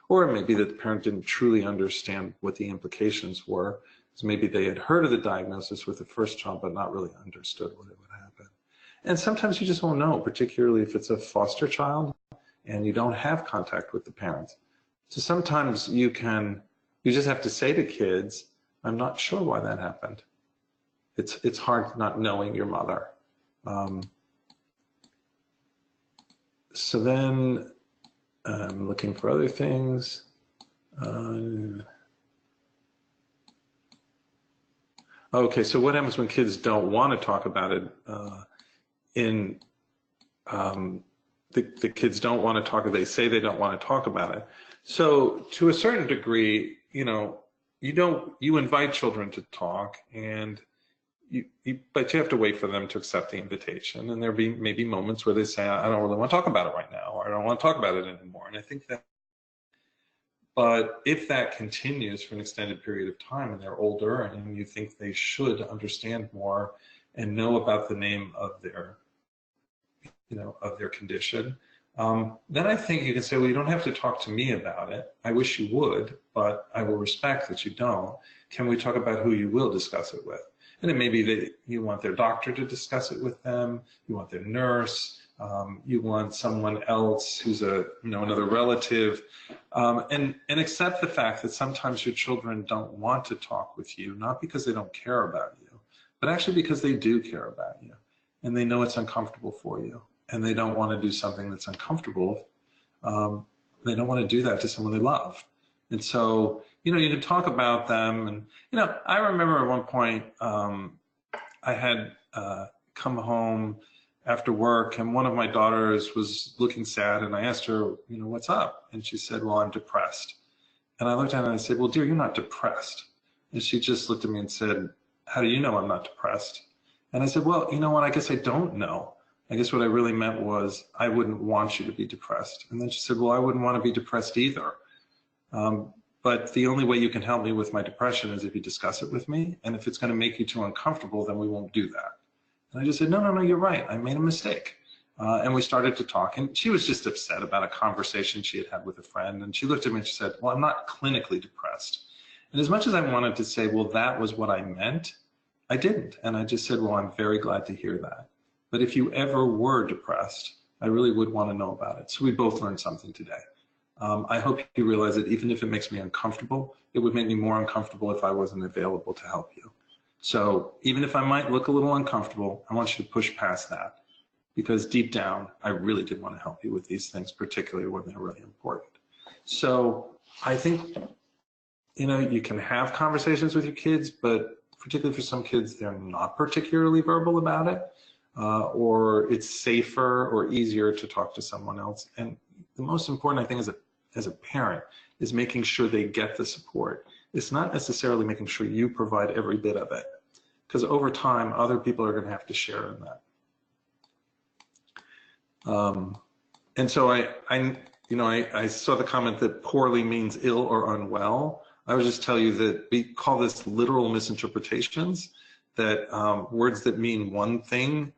Or it may be that the parent didn't truly understand what the implications were. So maybe they had heard of the diagnosis with the first child, but not really understood what it would happen. And sometimes you just won't know, particularly if it's a foster child and you don't have contact with the parents. So sometimes you just have to say to kids, I'm not sure why that happened. It's hard not knowing your mother. So then I'm looking for other things. Okay, so what happens when kids don't want to talk about it? The kids don't want to talk, or they say they don't want to talk about it. So to a certain degree, you invite children to talk, and but you have to wait for them to accept the invitation. And there may be moments where they say, I don't really want to talk about it right now, or I don't want to talk about it anymore. And I think that, but if that continues for an extended period of time and they're older and you think they should understand more and know about the name of their, of their condition, then I think you can say, well, you don't have to talk to me about it. I wish you would, but I will respect that you don't. Can we talk about who you will discuss it with? And it may be that you want their doctor to discuss it with them, you want their nurse, you want someone else who's another relative, and accept the fact that sometimes your children don't want to talk with you, not because they don't care about you, but actually because they do care about you, and they know it's uncomfortable for you, and they don't want to do something that's uncomfortable. They don't want to do that to someone they love. And so, you can talk about them. And, I remember at one point, I had come home after work, and one of my daughters was looking sad, and I asked her, what's up? And she said, well, I'm depressed. And I looked at her and I said, well, dear, you're not depressed. And she just looked at me and said, how do you know I'm not depressed? And I said, well, you know what, I guess I don't know. I guess what I really meant was I wouldn't want you to be depressed. And then she said, well, I wouldn't want to be depressed either. But the only way you can help me with my depression is if you discuss it with me. And if it's going to make you too uncomfortable, then we won't do that. And I just said, no, you're right. I made a mistake. And we started to talk. And she was just upset about a conversation she had had with a friend. And she looked at me and she said, well, I'm not clinically depressed. And as much as I wanted to say, well, that was what I meant, I didn't. And I just said, well, I'm very glad to hear that. But if you ever were depressed, I really would want to know about it. So we both learned something today. I hope you realize that even if it makes me uncomfortable, it would make me more uncomfortable if I wasn't available to help you. So even if I might look a little uncomfortable, I want you to push past that, because deep down, I really did want to help you with these things, particularly when they're really important. So I think, you know, you can have conversations with your kids, but particularly for some kids, they're not particularly verbal about it, or it's safer or easier to talk to someone else. And the most important, I think, as a parent, is making sure they get the support. It's not necessarily making sure you provide every bit of it, because over time, other people are going to have to share in that. And so I saw the comment that poorly means ill or unwell. I would just tell you that we call this literal misinterpretations, that words that mean one thing,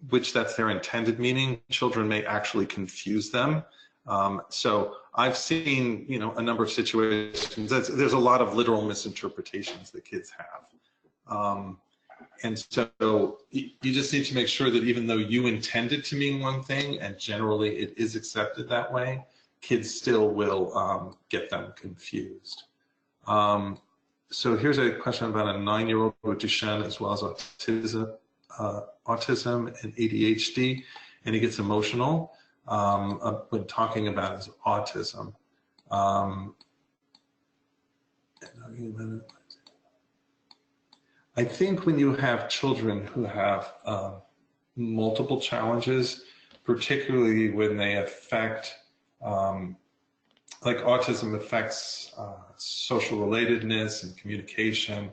which that's their intended meaning, children may actually confuse them. So I've seen, you know, a number of situations. There's a lot of literal misinterpretations that kids have. And so you just need to make sure that even though you intended to mean one thing, and generally it is accepted that way, kids still will get them confused. So here's a question about a 9-year-old with Duchenne as well as autism and ADHD, and he gets emotional when talking about his autism. I think when you have children who have multiple challenges, particularly when they affect, like autism affects social relatedness and communication,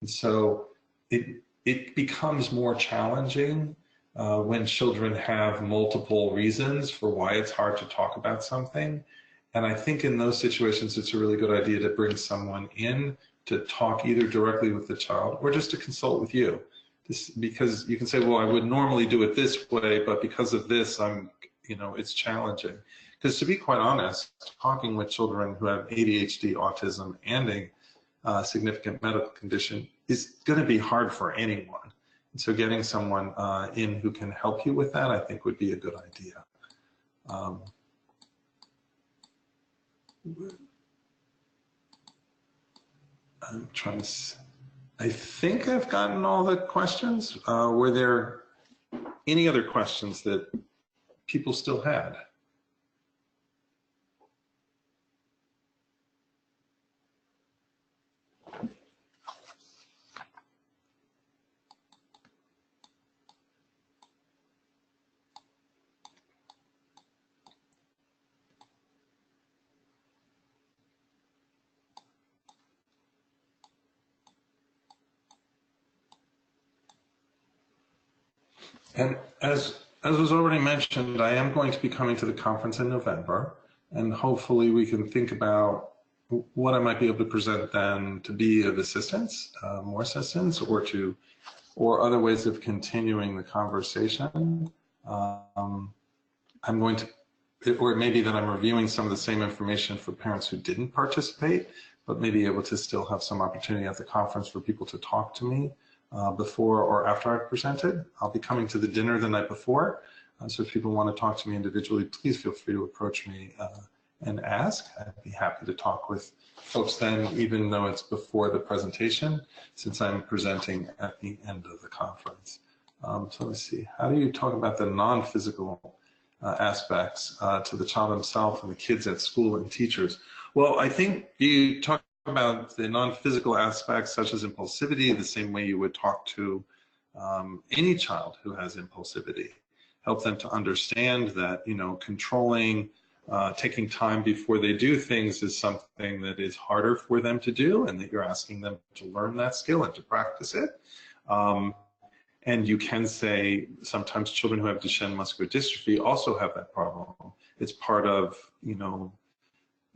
and so it becomes more challenging when children have multiple reasons for why it's hard to talk about something. And I think in those situations, it's a really good idea to bring someone in to talk either directly with the child or just to consult with you. Because you can say, well, I would normally do it this way, but because of this, it's challenging. Because to be quite honest, talking with children who have ADHD, autism, and a significant medical condition is going to be hard for anyone. And so getting someone in who can help you with that, I think, would be a good idea. I'm trying to, I think I've gotten all the questions. Were there any other questions that people still had? And as was already mentioned, I am going to be coming to the conference in November, and hopefully we can think about what I might be able to present then to be of assistance, more assistance, or other ways of continuing the conversation. I'm going to, or it may be that I'm reviewing some of the same information for parents who didn't participate, but may be able to still have some opportunity at the conference for people to talk to me before or after I've presented. I'll be coming to the dinner the night before, so if people want to talk to me individually, please feel free to approach me and ask. I'd be happy to talk with folks then, even though it's before the presentation, since I'm presenting at the end of the conference. So let's see, how do you talk about the non-physical aspects to the child himself and the kids at school and teachers? Well, I think you talk about the non-physical aspects such as impulsivity the same way you would talk to any child who has impulsivity. Help them to understand that, controlling taking time before they do things is something that is harder for them to do, and that you're asking them to learn that skill and to practice it. And you can say sometimes children who have Duchenne muscular dystrophy also have that problem. It's part of,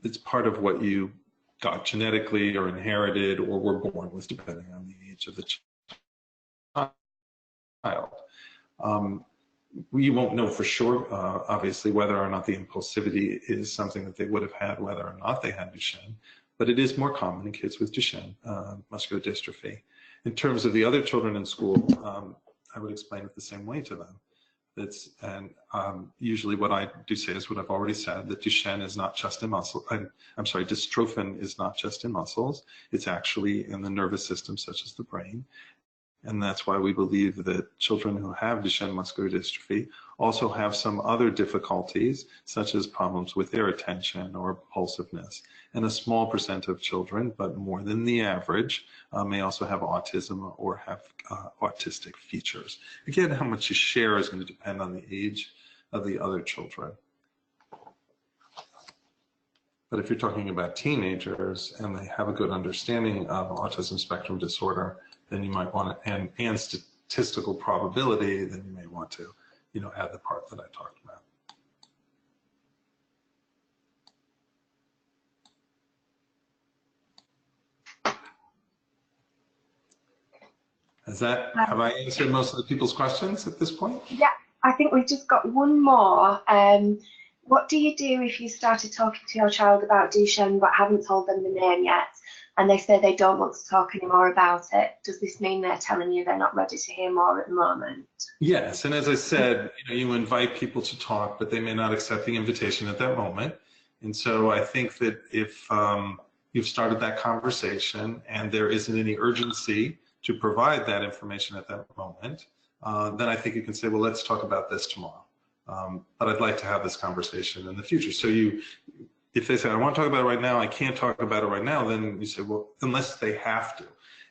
it's part of what you got genetically or inherited or were born with, depending on the age of the child. We won't know for sure, obviously, whether or not the impulsivity is something that they would have had, whether or not they had Duchenne, but it is more common in kids with Duchenne muscular dystrophy. In terms of the other children in school, I would explain it the same way to them. Usually what I do say is what I've already said, that Duchenne is not just in muscle, I'm sorry, dystrophin is not just in muscles, it's actually in the nervous system, such as the brain. And that's why we believe that children who have Duchenne muscular dystrophy also have some other difficulties, such as problems with their attention or impulsiveness. And a small percent of children, but more than the average, may also have autism or have autistic features. Again, how much you share is going to depend on the age of the other children. But if you're talking about teenagers and they have a good understanding of autism spectrum disorder, then you might want to, and statistical probability, then you may want to, add the part that I talked about. Have I answered most of the people's questions at this point? Yeah, I think we've just got one more. What do you do if you started talking to your child about Duchenne but haven't told them the name yet, and they say they don't want to talk anymore about it? Does this mean they're telling you they're not ready to hear more at the moment? Yes, and as I said, you invite people to talk, but they may not accept the invitation at that moment. And so I think that if you've started that conversation and there isn't any urgency to provide that information at that moment, then I think you can say, well, let's talk about this tomorrow. But I'd like to have this conversation in the future. So if they say, I want to talk about it right now, I can't talk about it right now, then you say, well, unless they have to.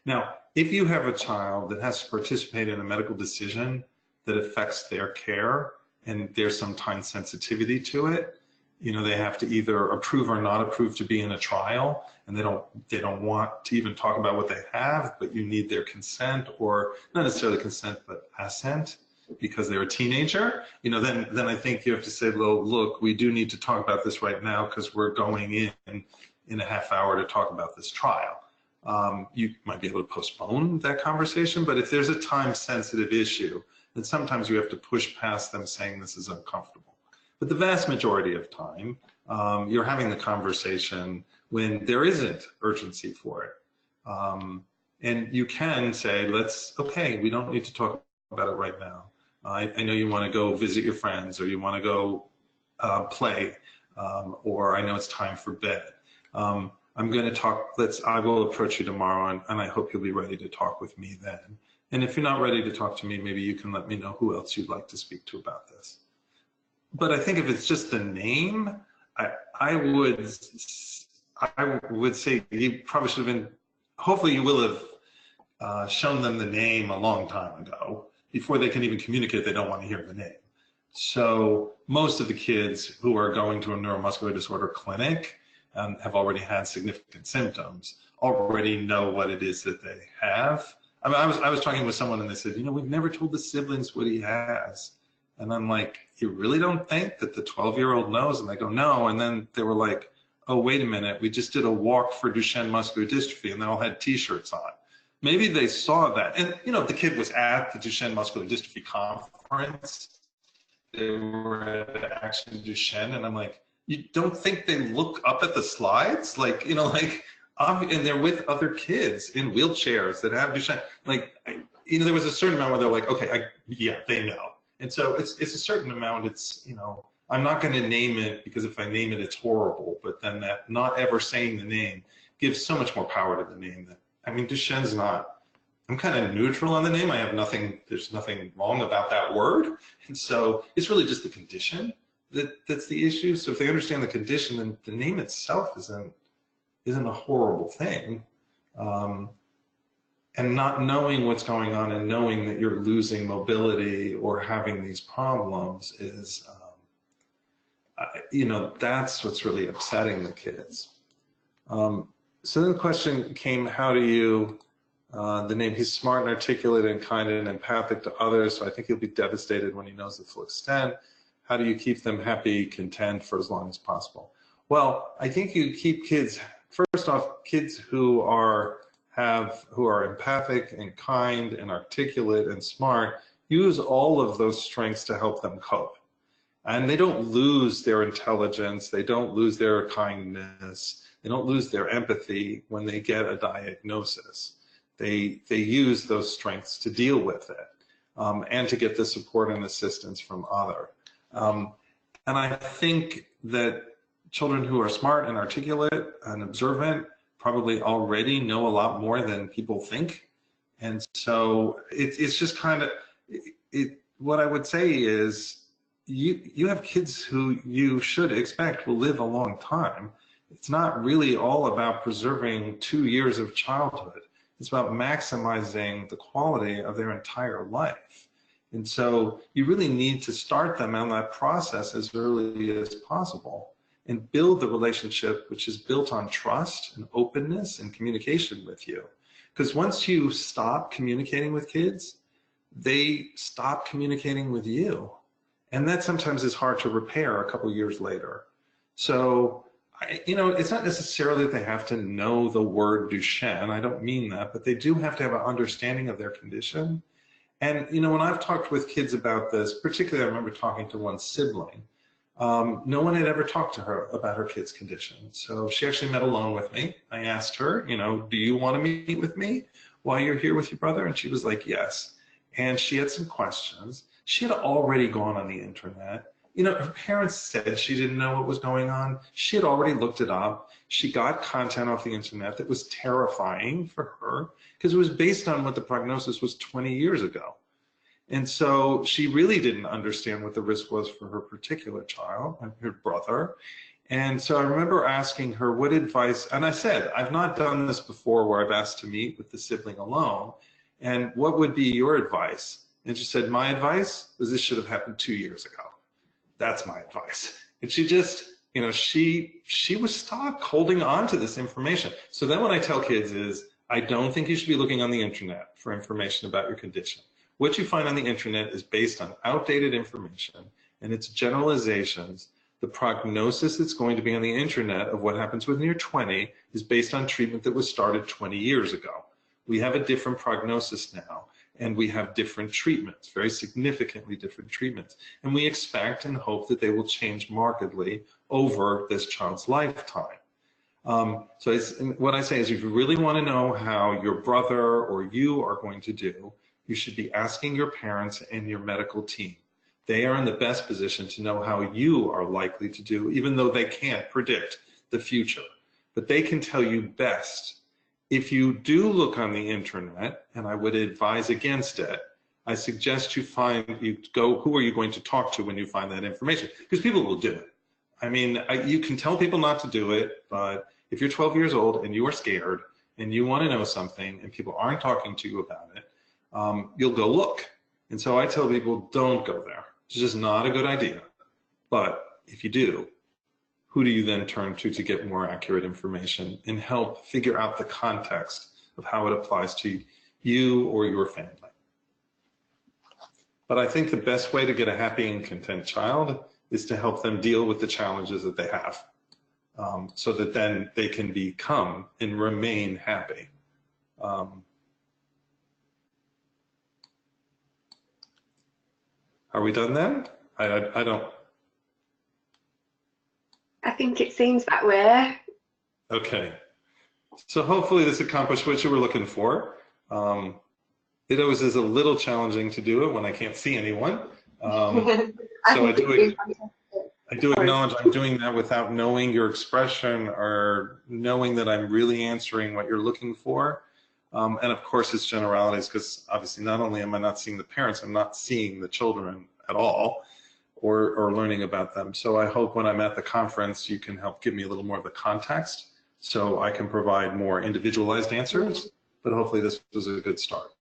Now, if you have a child that has to participate in a medical decision that affects their care and there's some time sensitivity to it, they have to either approve or not approve to be in a trial, and they don't want to even talk about what they have, but you need their consent, or not necessarily consent, but assent, because they're a teenager, then I think you have to say, well, look, we do need to talk about this right now because we're going in a half hour to talk about this trial. You might be able to postpone that conversation, but if there's a time-sensitive issue, then sometimes you have to push past them saying this is uncomfortable. But the vast majority of time, you're having the conversation when there isn't urgency for it. And you can say, okay, we don't need to talk about it right now. I know you want to go visit your friends, or you want to go play, or I know it's time for bed. I'm going to talk, I will approach you tomorrow, and I hope you'll be ready to talk with me then. And if you're not ready to talk to me, maybe you can let me know who else you'd like to speak to about this. But I think if it's just the name, I would say you probably should have been, hopefully you will have shown them the name a long time ago, before they can even communicate they don't want to hear the name. So most of the kids who are going to a neuromuscular disorder clinic and have already had significant symptoms already know what it is that they have. I mean, I was talking with someone and they said, we've never told the siblings what he has. And I'm like, you really don't think that the 12-year-old knows? And they go, no. And then they were like, oh, wait a minute, we just did a walk for Duchenne muscular dystrophy and they all had t-shirts on. Maybe they saw that. And, the kid was at the Duchenne muscular dystrophy conference. They were at Action Duchenne. And I'm like, you don't think they look up at the slides? Like, and they're with other kids in wheelchairs that have Duchenne. Like, there was a certain amount where they're like, okay, yeah, they know. And so it's a certain amount. It's, I'm not going to name it because if I name it, it's horrible. But then that not ever saying the name gives so much more power to the name that, Duchenne's not, I'm kind of neutral on the name. I have nothing, there's nothing wrong about that word. And so it's really just the condition that's the issue. So if they understand the condition, then the name itself isn't a horrible thing. And not knowing what's going on and knowing that you're losing mobility or having these problems is, that's what's really upsetting the kids. So then the question came, how do you, the name, he's smart and articulate and kind and empathic to others, so I think he'll be devastated when he knows the full extent. How do you keep them happy, content for as long as possible? Well, I think you keep kids, first off, kids who are empathic and kind and articulate and smart, use all of those strengths to help them cope. And they don't lose their intelligence, they don't lose their kindness, they don't lose their empathy when they get a diagnosis. They use those strengths to deal with it and to get the support and assistance from others. And I think that children who are smart and articulate and observant probably already know a lot more than people think. And so it's just kind of, what I would say is, you have kids who you should expect will live a long time. It's not really all about preserving 2 years of childhood. It's about maximizing the quality of their entire life. And so you really need to start them on that process as early as possible and build the relationship, which is built on trust and openness and communication with you. Because once you stop communicating with kids, they stop communicating with you. And that sometimes is hard to repair a couple years later. So, it's not necessarily that they have to know the word Duchenne. I don't mean that, but they do have to have an understanding of their condition. And, when I've talked with kids about this, particularly I remember talking to one sibling, no one had ever talked to her about her kid's condition. So she actually met alone with me. I asked her, do you want to meet with me while you're here with your brother? And she was like, yes. And she had some questions. She had already gone on the internet. Her parents said she didn't know what was going on. She had already looked it up. She got content off the internet that was terrifying for her because it was based on what the prognosis was 20 years ago. And so she really didn't understand what the risk was for her particular child, her brother. And so I remember asking her what advice, and I said, I've not done this before where I've asked to meet with the sibling alone. And what would be your advice? And she said, my advice was this should have happened 2 years ago. That's my advice. And she just, she was stuck holding on to this information. So then what I tell kids is, I don't think you should be looking on the internet for information about your condition. What you find on the internet is based on outdated information and its generalizations. The prognosis that's going to be on the internet of what happens when you're 20 is based on treatment that was started 20 years ago. We have a different prognosis now, and we have different treatments, very significantly different treatments. And we expect and hope that they will change markedly over this child's lifetime. So what I say is, if you really want to know how your brother or you are going to do, you should be asking your parents and your medical team. They are in the best position to know how you are likely to do, even though they can't predict the future. But they can tell you best. If you do look on the internet, and I would advise against it, I suggest you go, who are you going to talk to when you find that information? Because people will do it. I mean, you can tell people not to do it, but if you're 12 years old and you are scared and you want to know something and people aren't talking to you about it, you'll go look. And so I tell people, don't go there. It's just not a good idea. But if you do, who do you then turn to get more accurate information and help figure out the context of how it applies to you or your family? But I think the best way to get a happy and content child is to help them deal with the challenges that they have, so that then they can become and remain happy. Are we done then? I don't. I think it seems that way. Okay. So hopefully this accomplished what you were looking for. It always is a little challenging to do it when I can't see anyone. So I do acknowledge I'm doing that without knowing your expression or knowing that I'm really answering what you're looking for. And of course it's generalities, because obviously not only am I not seeing the parents, I'm not seeing the children at all or learning about them. So I hope when I'm at the conference you can help give me a little more of the context so I can provide more individualized answers, but hopefully this was a good start.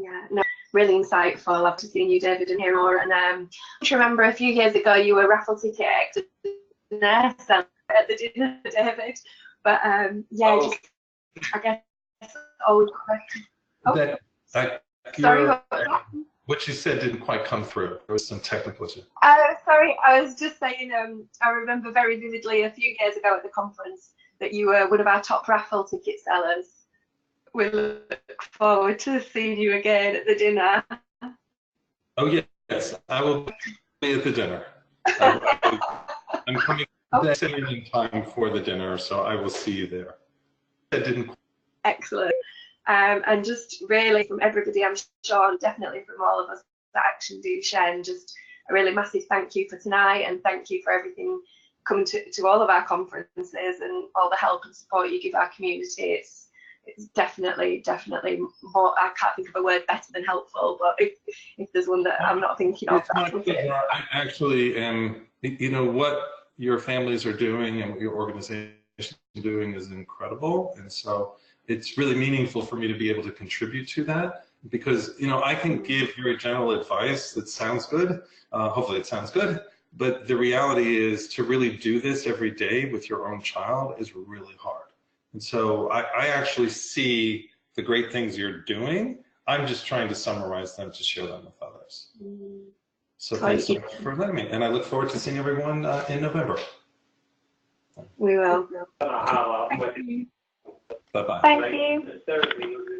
Yeah, no, really insightful after seeing you, David, and hearing more. And I remember a few years ago you were raffle ticket extraordinaire at the dinner, David. But yeah, oh, just I guess old question. Oh, sorry, what you said didn't quite come through. There was some technical issue. Sorry, I was just saying. I remember very vividly a few years ago at the conference that you were one of our top raffle ticket sellers. We look forward to seeing you again at the dinner. Oh yes, I will be at the dinner. I'm coming in time for the dinner, so I will see you there. That didn't. Excellent. And just really from everybody, I'm sure, definitely from all of us at Action Duchenne, just a really massive thank you for tonight, and thank you for everything coming to all of our conferences and all the help and support you give our community. It's definitely more, I can't think of a word better than helpful, but if there's one that I'm not thinking of, that's it. I actually am, you know, what your families are doing and what your organization is doing is incredible. And so it's really meaningful for me to be able to contribute to that, because, you know, I can give very general advice that sounds good. Hopefully it sounds good. But the reality is to really do this every day with your own child is really hard. And so I actually see the great things you're doing. I'm just trying to summarize them to share them with others. So thanks so much for letting me. And I look forward to seeing everyone in November. We will. Bye-bye. Thank you.